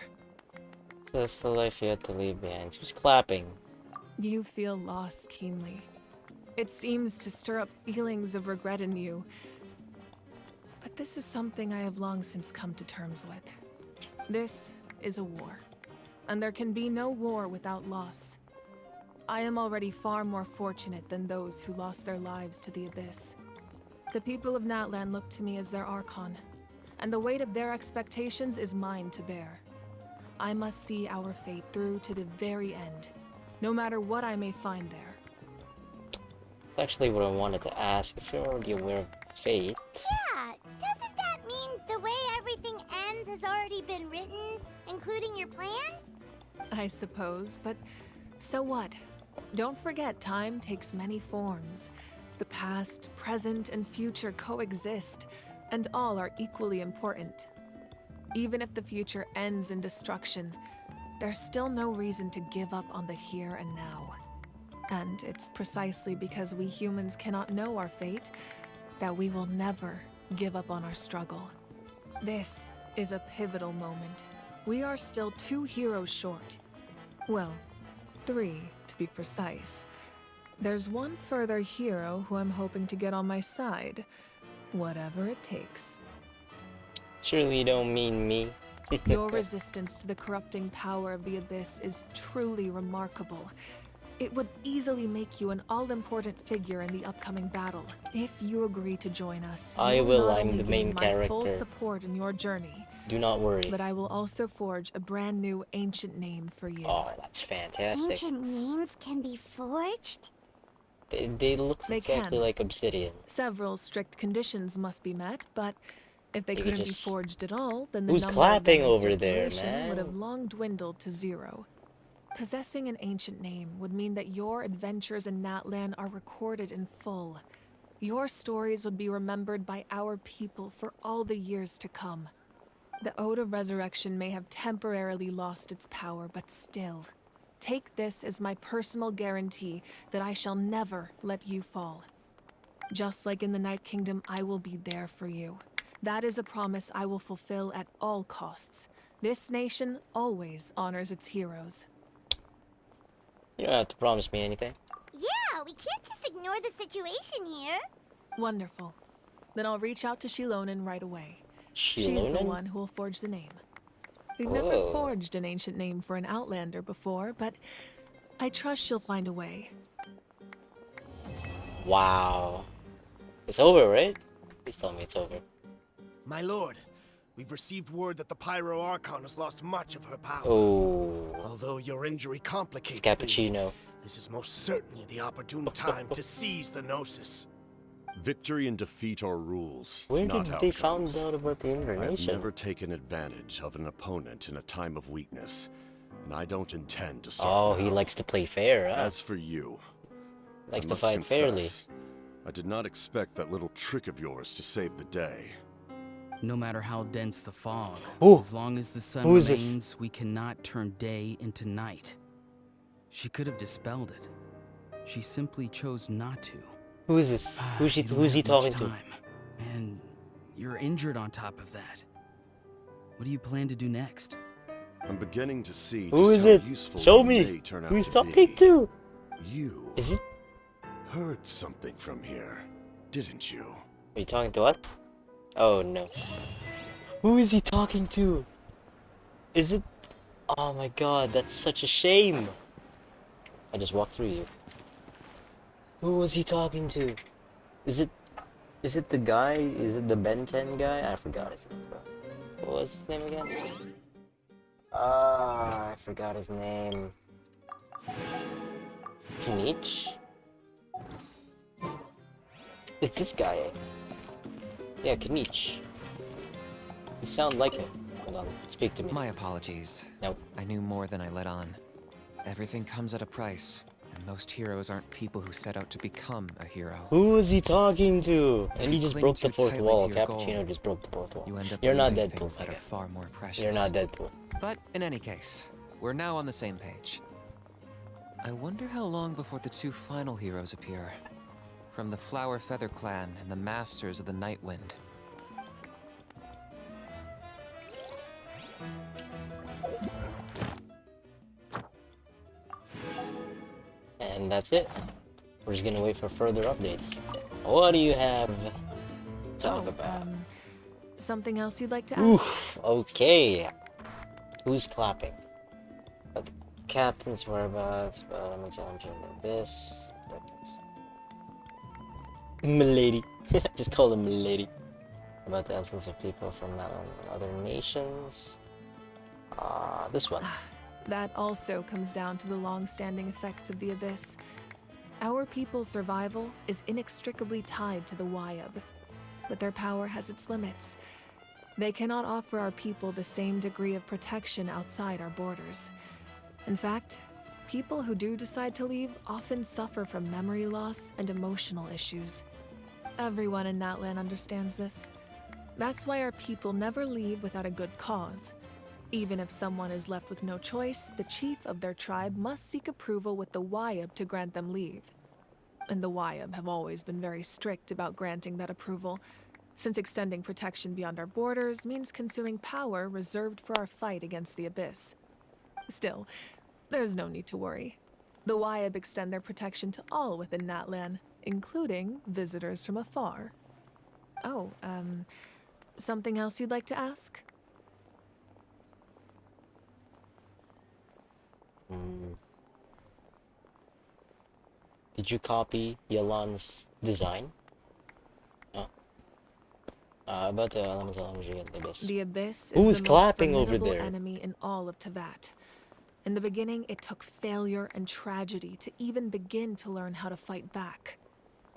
So that's the life you had to leave behind. Who's clapping? You feel loss keenly. It seems to stir up feelings of regret in you. But this is something I have long since come to terms with. This is a war, and there can be no war without loss. I am already far more fortunate than those who lost their lives to the Abyss. The people of Natlan look to me as their Archon, and the weight of their expectations is mine to bear. I must see our fate through to the very end, no matter what I may find there. Actually, what I wanted to ask, if you're already aware of fate... Yeah, doesn't that mean the way everything ends has already been written, including your plan? I suppose, but so what? Don't forget, time takes many forms. The past, present, and future coexist, and all are equally important. Even if the future ends in destruction, there's still no reason to give up on the here and now. And it's precisely because we humans cannot know our fate that we will never give up on our struggle. This is a pivotal moment. We are still 2 heroes short. Well, 3 to be precise. There's one further hero who I'm hoping to get on my side, whatever it takes. Surely you don't mean me. Your resistance to the corrupting power of the Abyss is truly remarkable. It would easily make you an all-important figure in the upcoming battle. If you agree to join us, I will. I'm the main character. Full support in your journey. Do not worry. But I will also forge a brand new ancient name for you. Oh, that's fantastic. Ancient names can be forged? They look exactly like obsidian. Several strict conditions must be met, but if they You couldn't just... be forged at all, then the Who's number clapping of them in over there, circulation man? would have long dwindled to 0. Possessing an ancient name would mean that your adventures in Natlan are recorded in full. Your stories would be remembered by our people for all the years to come. The Ode of Resurrection may have temporarily lost its power, but still, take this as my personal guarantee that I shall never let you fall. Just like in the Night Kingdom, I will be there for you. That is a promise I will fulfill at all costs. This nation always honors its heroes. You don't have to promise me anything. Yeah, Yeah, we can't just ignore the situation here. Wonderful. Then I'll reach out to Shilonen right away. She's the Shilonen? one who will forge the name. We've never Whoa. forged an ancient name for an Outlander before, but I trust she'll find a way. Wow. It's over, right? Please tell me it's over. My lord, we've received word that the Pyro Archon has lost much of her power. Oh. Although your injury complicates It's things, cappuccino. this is most certainly the opportune time to seize the Gnosis. Victory and defeat are rules, Where not did they found outcomes. out about the I've incarnation? never taken advantage of an opponent in a time of weakness, and I don't intend to Oh, start he now. likes to play fair, huh? As for you, Likes I to must fight fairly. confess, I did not expect that little trick of yours to save the day. No matter how dense the fog, Ooh. as long as the sun Who is this? remains, we cannot turn day into night. She could have dispelled it. She simply chose not to. Who is this? Who's he You don't talking have to? much time, and you're injured on top of that. What do you plan to do next? I'm beginning to see Who just is how it? useful Show you me. may turn out Who he's to talking be. to? You Is it? heard something from here, didn't you? Are you talking to what? Oh no. Who is he talking to? Is it? Oh my god, that's such a shame. I just walked through you. Who was he talking to? Is it the guy? Is it the Ben 10 guy? I forgot his name, bro. What was his name again? Ah, I forgot his name. Kinich? It's this guy. Yeah, Kinich. You sound like him. Hold on, speak to me. My apologies. Nope. I knew more than I let on. Everything comes at a price, and most heroes aren't people who set out to become a hero. Who was he talking to? If And you he just cling broke the too fourth tightly wall. to your Cappuccino goal, just broke the fourth wall. you end up You're not losing Deadpool, things my that are guy. far more precious. You're not Deadpool. But in any case, we're now on the same page. I wonder how long before the two final heroes appear. From the Flower Feather Clan and the Masters of the Night Wind. And that's it. We're just gonna wait for further updates. What do you have to talk about? Something else you'd like to ask? Oof, okay. Who's clapping? But the captain's whereabouts, but I'm gonna tell him to the abyss. Milady. Just call him Milady. About the absence of people from other nations. This one. That also comes down to the long-standing effects of the Abyss. Our people's survival is inextricably tied to the Wyab, but their power has its limits. They cannot offer our people the same degree of protection outside our borders. In fact, people who do decide to leave often suffer from memory loss and emotional issues. Everyone in Natlan understands this. That's why our people never leave without a good cause. Even if someone is left with no choice, the chief of their tribe must seek approval with the Wyab to grant them leave. And the Wyab have always been very strict about granting that approval, since extending protection beyond our borders means consuming power reserved for our fight against the Abyss. Still, there's no need to worry. The Wyab extend their protection to all within Natlan, including visitors from afar. Oh, something else you'd like to ask? Did you copy Yalan's design? Oh. About the Abyss. The Abyss is Who's the clapping most over formidable there? enemy in all of Tevat. In the beginning, it took failure and tragedy to even begin to learn how to fight back.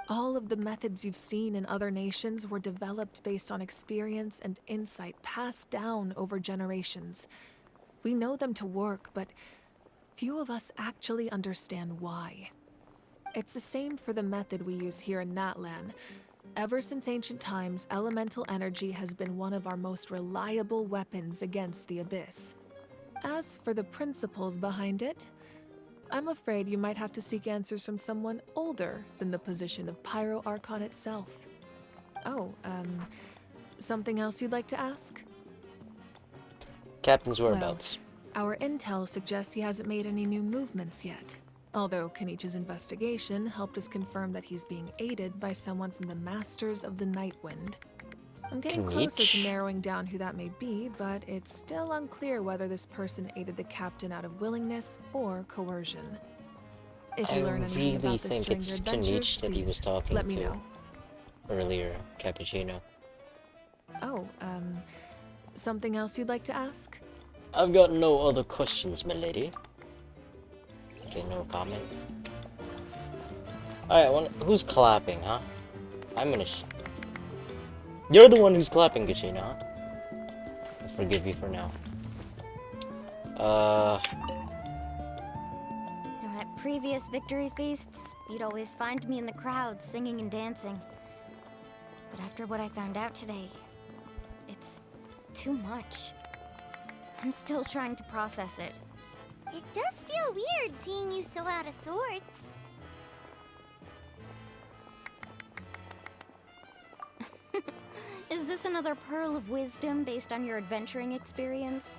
All of the methods you've seen in other nations were developed based on experience and insight passed down over generations. We know them to work, but few of us actually understand why. It's the same for the method we use here in Natlan. Ever since ancient times, elemental energy has been one of our most reliable weapons against the Abyss. As for the principles behind it, I'm afraid you might have to seek answers from someone older than the position of Pyro Archon itself. Oh, something else you'd like to ask? Captain's whereabouts. Well, our intel suggests he hasn't made any new movements yet. Although Kenichi's investigation helped us confirm that he's being aided by someone from the Masters of the Night Wind. I'm getting closer to narrowing down who that may be, but it's still unclear whether this person aided the captain out of willingness or coercion. If you learn anything about this during your adventures, that he was please talking let me to know. earlier, Cappuccino. Oh, something else you'd like to ask? I've got no other questions, my lady. Okay, no comment. Alright, who's clapping, huh? I'm gonna You're the one who's clapping, Kachina, huh? I forgive you for now. At previous victory feasts, you'd always find me in the crowd singing and dancing. But after what I found out today, it's too much. I'm still trying to process it. It does feel weird seeing you so out of sorts. Is this another pearl of wisdom based on your adventuring experience?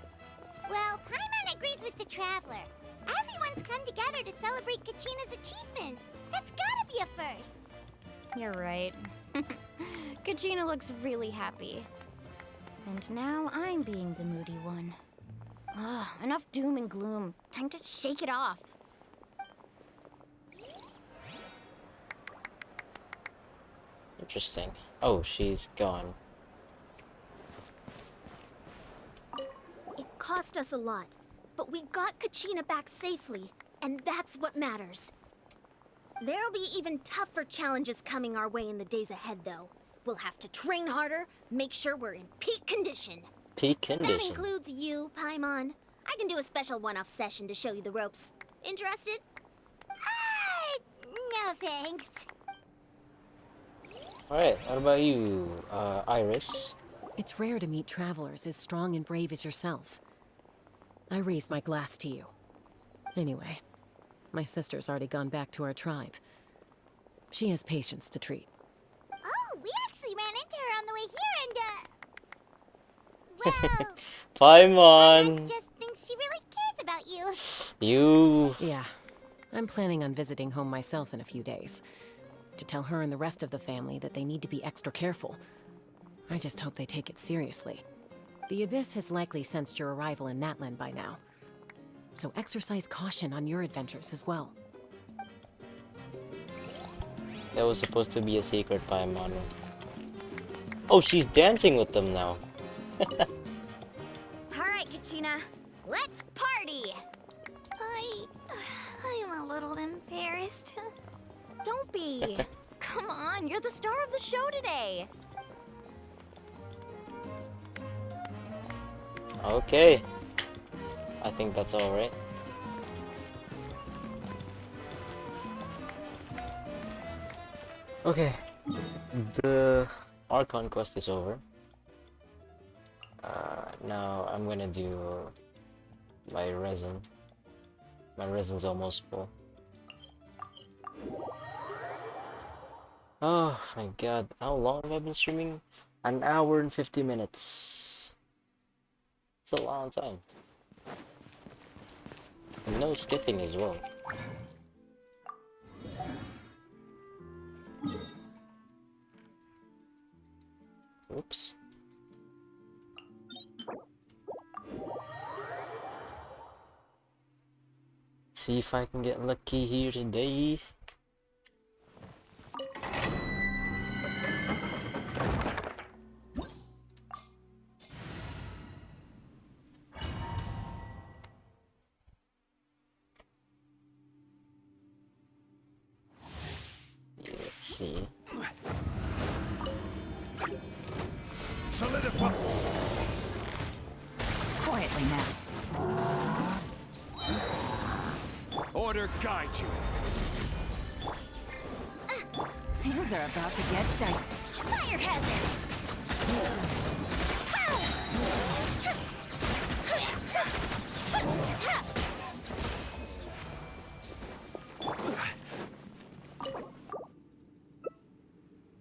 Well, Paimon agrees with the Traveler. Everyone's come together to celebrate Kachina's achievements. That's gotta be a first. You're right. Kachina looks really happy. And now I'm being the moody one. Ugh, enough doom and gloom. Time to shake it off. Interesting. Oh, she's gone. It cost us a lot, but we got Kachina back safely, and that's what matters. There'll be even tougher challenges coming our way in the days ahead, though. We'll have to train harder, make sure we're in peak condition. Peak condition? That includes you, Paimon. I can do a special one-off session to show you the ropes. Interested? No thanks. Alright, what about you, Iris? It's rare to meet travelers as strong and brave as yourselves. I raise my glass to you. Anyway, my sister's already gone back to our tribe. She has patients to treat. Oh, we actually ran into her on the way here and, well... Paimon! I just think she really cares about you. Yeah, I'm planning on visiting home myself in a few days. To tell her and the rest of the family that they need to be extra careful. I just hope they take it seriously. The Abyss has likely sensed your arrival in Natlan by now. So exercise caution on your adventures as well. That was supposed to be a secret, Paimon. Oh, she's dancing with them now. Alright, Kachina. Let's party! I'm a little embarrassed. Don't be. Come on, you're the star of the show today. Okay. I think that's alright. Okay. The Archon quest is over. Now I'm gonna do my resin. My resin's almost full. Oh my god, how long have I been streaming? An hour and 50 minutes. It's a long time. No skipping as well. Oops. See if I can get lucky here today. Let's see. Solidify. Quietly now. Order guide you. Things are about to get dicey. Fire hazard!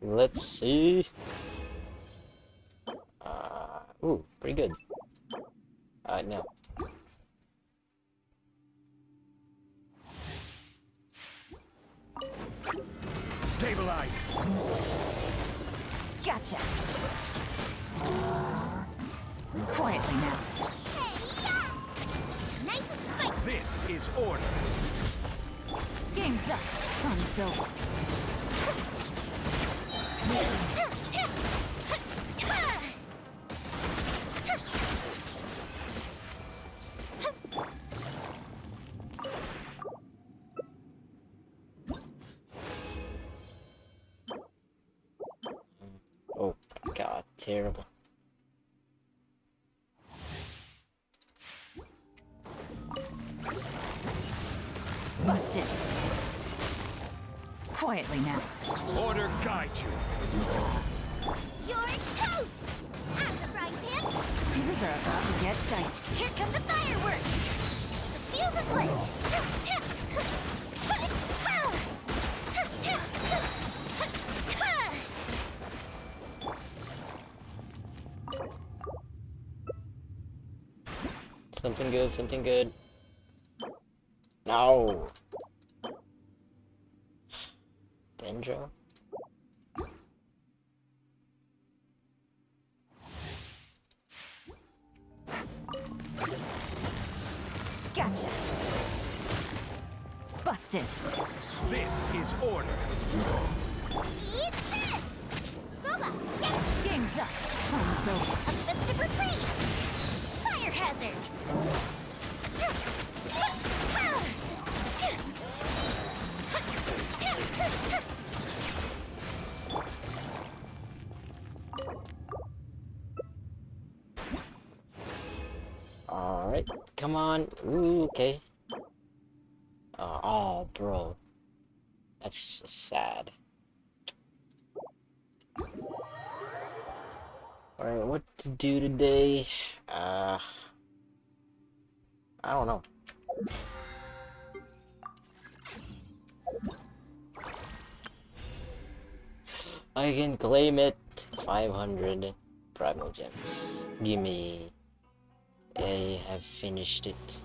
Let's see. Ooh, pretty good. No. Stabilize! Gotcha! Quietly now. Nice and spiky! This is order! Game's up. Fun's over. Oh my god, terrible. Busted. Quietly now. Order guide you! You're toast! Out of the frying pan! Things are about to get dicey. Here come the fireworks! The fuse is lit! Something good, something good. No! Dendro? Gotcha. Busted. This is order! Eat this! Booba, get it! Game's up. Fun's over. A festive reprise! Fire hazard! Alright, come on. Ooh, okay. Oh, bro. That's sad. Alright, what to do today? I don't know. I can claim it. 500 Primal Gems. Gimme. I have finished it.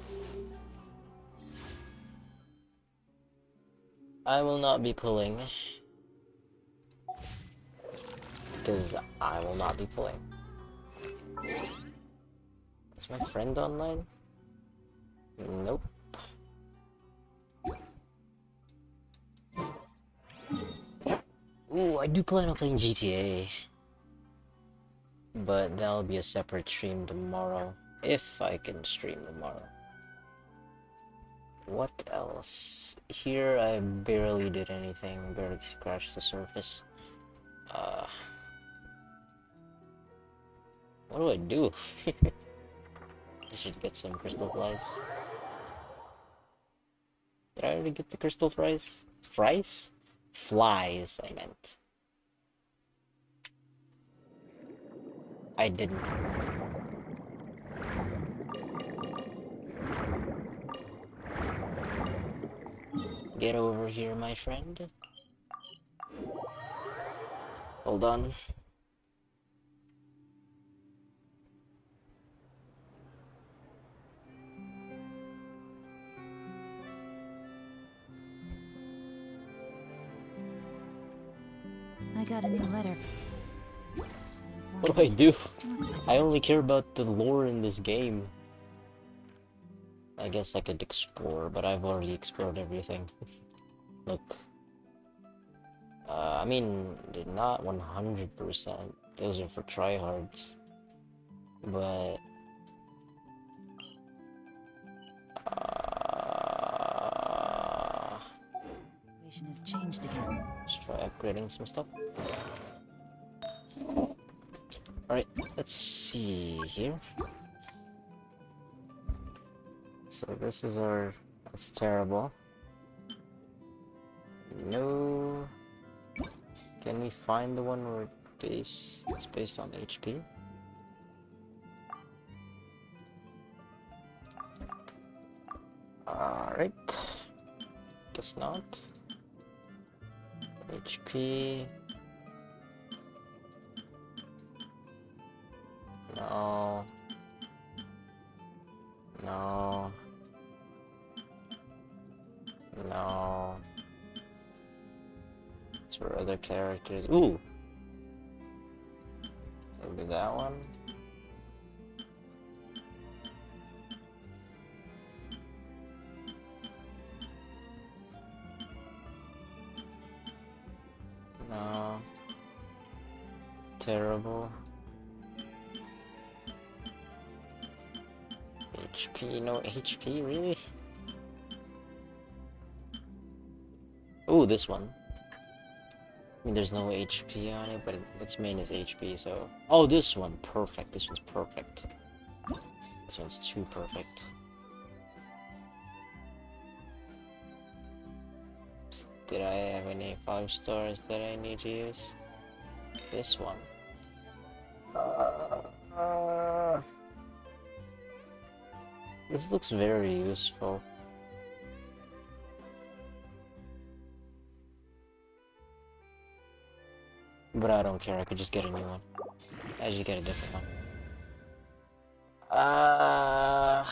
I will not be pulling. Because I will not be pulling. Is my friend online? Nope. Ooh, I do plan on playing GTA. But that'll be a separate stream tomorrow. If I can stream tomorrow. What else? Here I barely did anything, barely scratched the surface. What do I do? I should get some crystal flies. Did I already get the crystal flies? Fries? Flies, I meant. I didn't. Get over here, my friend. Hold on. I got a new letter. What do I do? I only care about the lore in this game. I guess I could explore, but I've already explored everything. Look. I mean, not 100%. Those are for tryhards. But... has changed again. Let's try upgrading some stuff. Alright, let's see here. So this is our... That's terrible. No... Can we find the one where it's based on HP? Alright. Guess not. HP... No. No. No. Let's That's for other characters. Ooh! Maybe that one? No. Terrible. HP, no HP, really? Ooh, this one. I mean, there's no HP on it, but its main is HP, so... Oh, this one! Perfect. This one's perfect. This one's too perfect. Did I have any 5 stars that I need to use? This one. This looks very useful. But I don't care, I could just get a new one. I just get a different one. I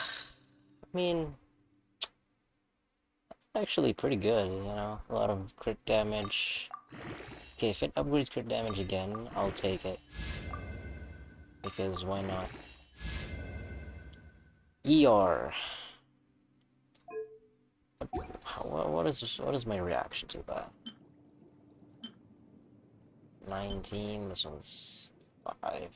mean... actually pretty good, you know? A lot of crit damage. Okay, if it upgrades crit damage again, I'll take it. Because why not? ER. What is my reaction to that? 19, this one's 5.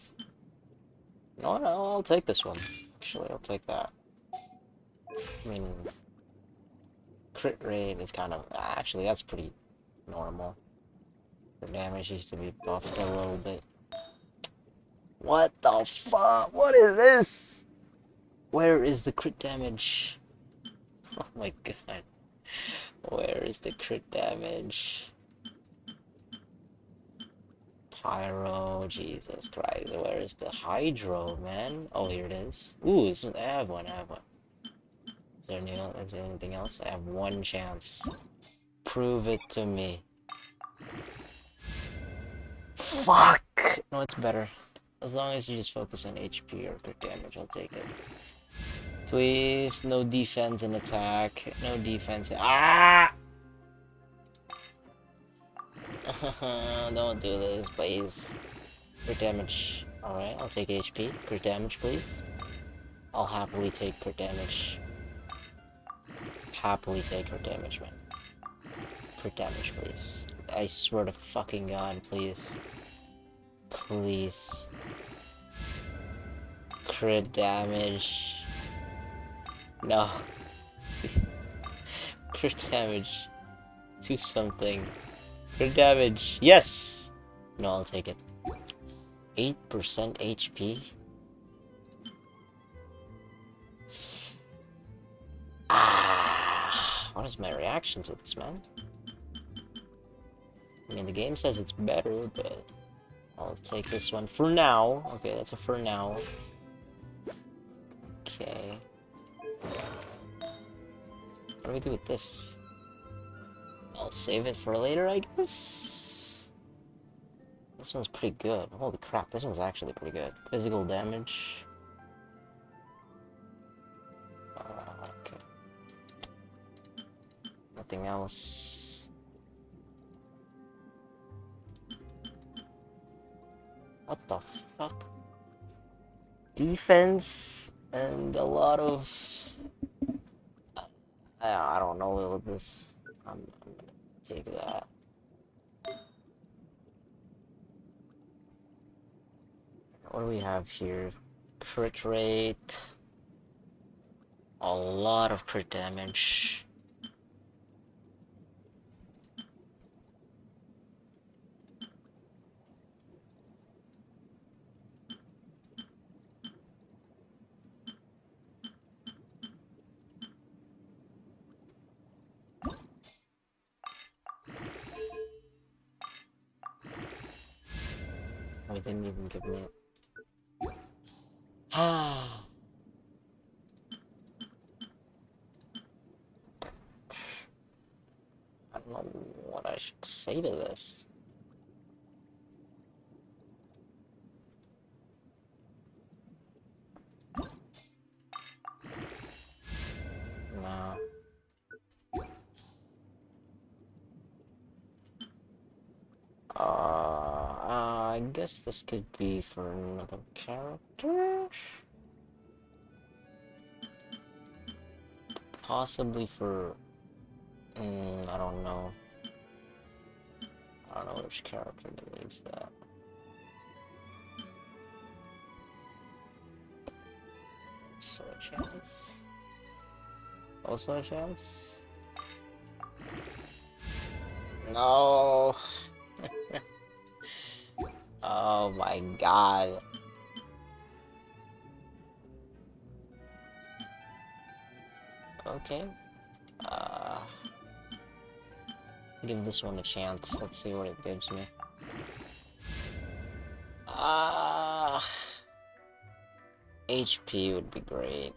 No, I'll take this one. Actually, I'll take that. I mean, crit rate is kind of... actually, that's pretty normal. The damage needs to be buffed a little bit. What the fuck? What is this? Where is the crit damage? Oh my god. Where is the crit damage? Pyro, Jesus Christ. Where is the Hydro, man? Oh, here it is. Ooh, this one, I have one. Is there anything else? I have one chance. Prove it to me. Fuck! No, it's better. As long as you just focus on HP or crit damage, I'll take it. Please, no defense and attack. No defense. Ah! Don't do this, please. Crit damage. Alright, I'll take HP. Crit damage, please. I'll happily take crit damage. Happily take crit damage, man. Crit damage, please. I swear to fucking god, please. Please. Crit damage. No. Crit damage. Do something. Crit damage. Yes! No, I'll take it. 8% HP? What is my reaction to this, man? I mean, the game says it's better, but I'll take this one for now. Okay, that's a for now. Okay. What do we do with this? I'll save it for later, I guess? This one's pretty good. Holy crap, this one's actually pretty good. Physical damage. Okay. Nothing else. What the fuck? Defense and a lot of... I don't know what this... I'm gonna take that. What do we have here? Crit rate. A lot of crit damage. Oh, it didn't even give me it. Ah. I don't know what I should say to this. No. I guess this could be for another character. Possibly for... I don't know. I don't know which character needs that. Also a chance. Also a chance. No. Oh my god. Okay. Give this one a chance. Let's see what it gives me. HP would be great.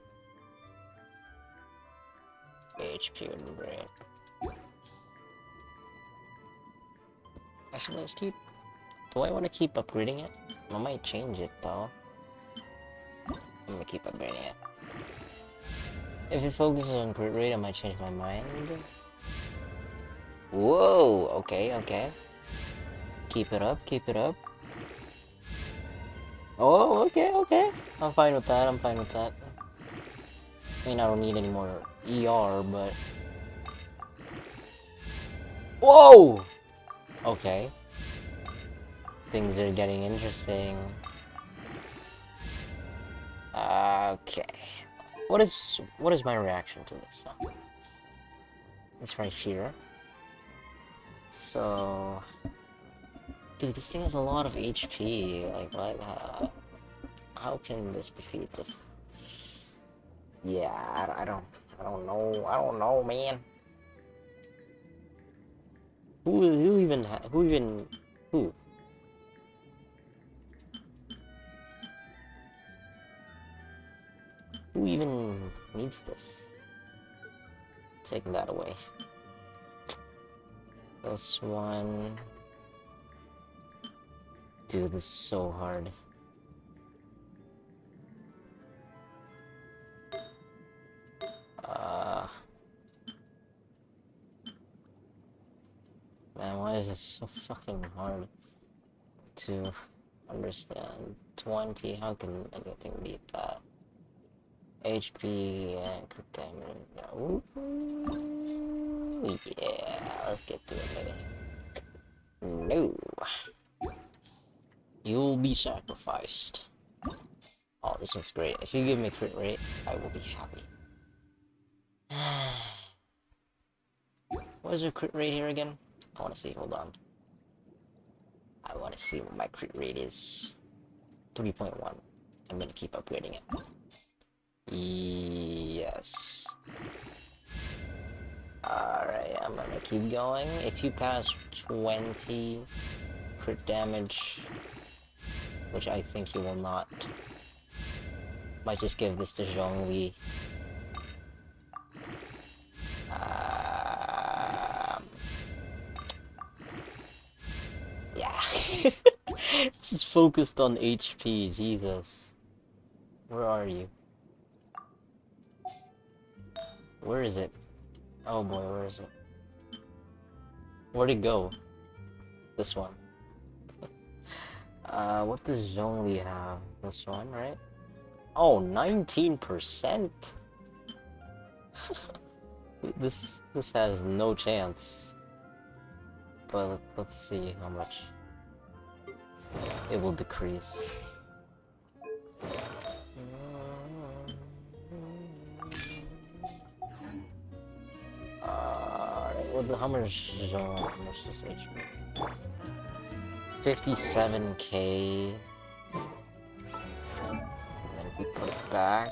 HP would be great. Actually, let's keep... Do I want to keep upgrading it? I might change it, though. I'm gonna keep upgrading it. If it focuses on crit rate, I might change my mind. Whoa! Okay, okay. Keep it up, keep it up. Oh, okay, okay. I'm fine with that, I'm fine with that. I mean, I don't need any more ER, but... Whoa! Okay. Things are getting interesting. Okay. What is my reaction to this? It's right here. So... Dude, this thing has a lot of HP. Like, what? How can this defeat this? Yeah, I don't know, man. Who even? Who? Who even needs this? Taking that away. This one. Dude, this is so hard. Man, why is this so fucking hard to understand? 20, how can anything beat that? HP and crit damage. Ooh, yeah, let's get to it, baby. No. You'll be sacrificed. Oh, this one's great. If you give me crit rate, I will be happy. What is your crit rate here again? I want to see, hold on. I want to see what my crit rate is. 3.1. I'm gonna keep upgrading it. Yes. Alright, I'm gonna keep going. If you pass 20 crit damage, which I think you will not, might just give this to Zhongli. Yeah. Just focused on HP, Jesus. Where are you? Where is it? Oh boy, where is it? Where'd it go? This one. What does Zhongli have? This one, right? Oh, 19%? This has no chance. But let's see how much it will decrease. How much is HP? 57k. And then we put it back.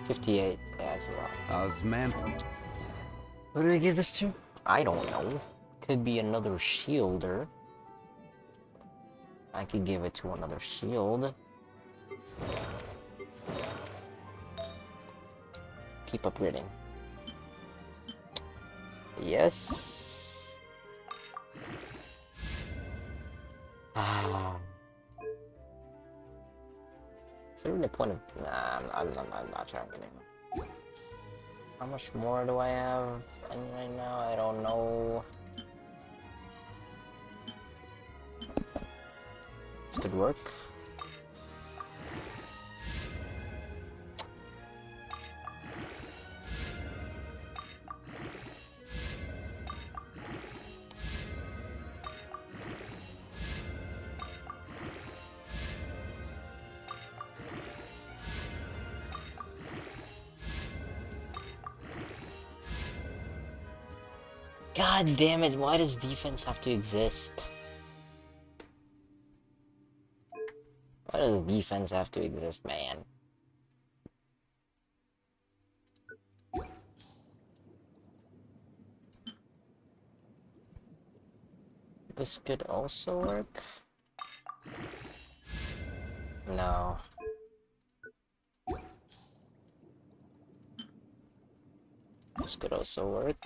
$58. Yeah, that's a lot. Osman. Who do I give this to? I don't know. Could be another shielder. I could give it to another shield. Keep upgrading. Yes. Is there really a point of... Nah, I'm not trying anymore. How much more do I have in right now? I don't know. This could work. God damn it, why does defense have to exist? Why does defense have to exist, man? This could also work? No. This could also work.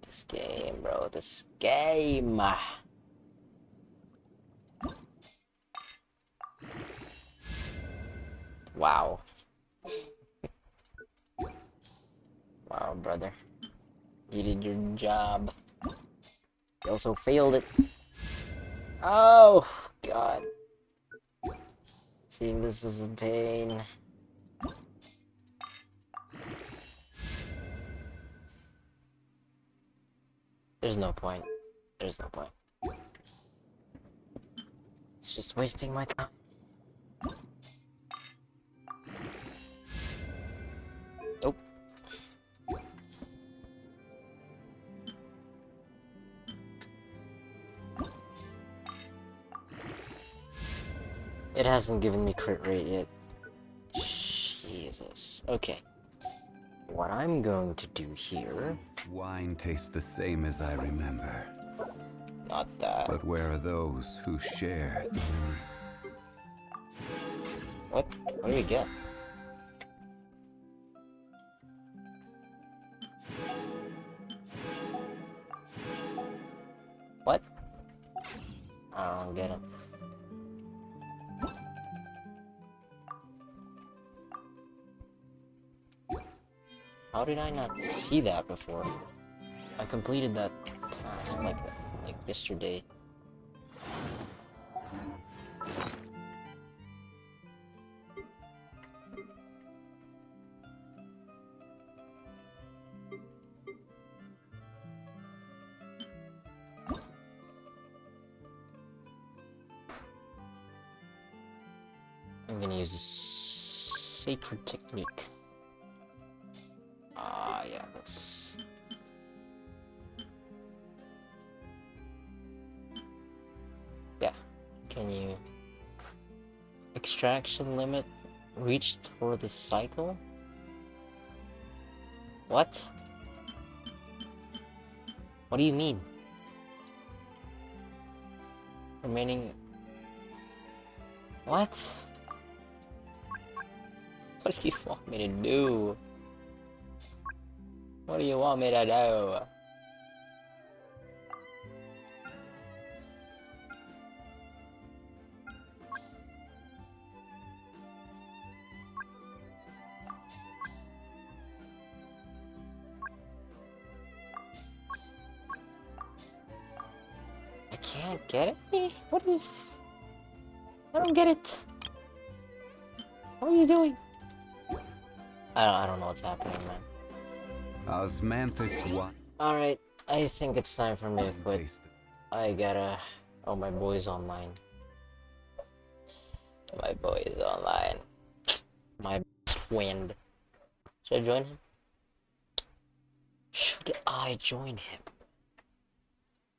This game, bro. This game. Wow. Wow, brother. You did your job. You also failed it. Oh, God. Seeing this is a pain. There's no point. There's no point. It's just wasting my time. Nope. It hasn't given me crit rate yet. Jesus. Okay. What I'm going to do here... Wine tastes the same as I remember. Not that. But where are those who share the memory? What? What do we get? What? I don't get it. How did I not see that before? I completed that task like yesterday. I'm gonna use a sacred technique. Ah, yeah, this. Yeah. Can you... Extraction limit reached for the cycle? What? What do you mean? Remaining... What? What do you want me to do? What do you want me to do? I can't get it? What is this? I don't get it. What are you doing? I don't know what's happening, man. Osmanthus what? Alright, I think it's time for me to quit. I gotta... Oh, my boy's online. My boy is online. My friend. Should I join him? Should I join him?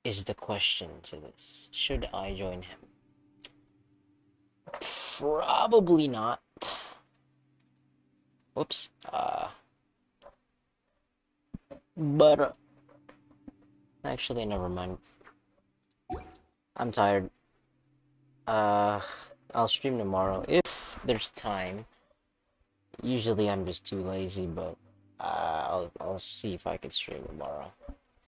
Is the question to this. Should I join him? Probably not. Whoops. But actually, never mind. I'm tired. I'll stream tomorrow if there's time. Usually I'm just too lazy, but I'll see if I can stream tomorrow.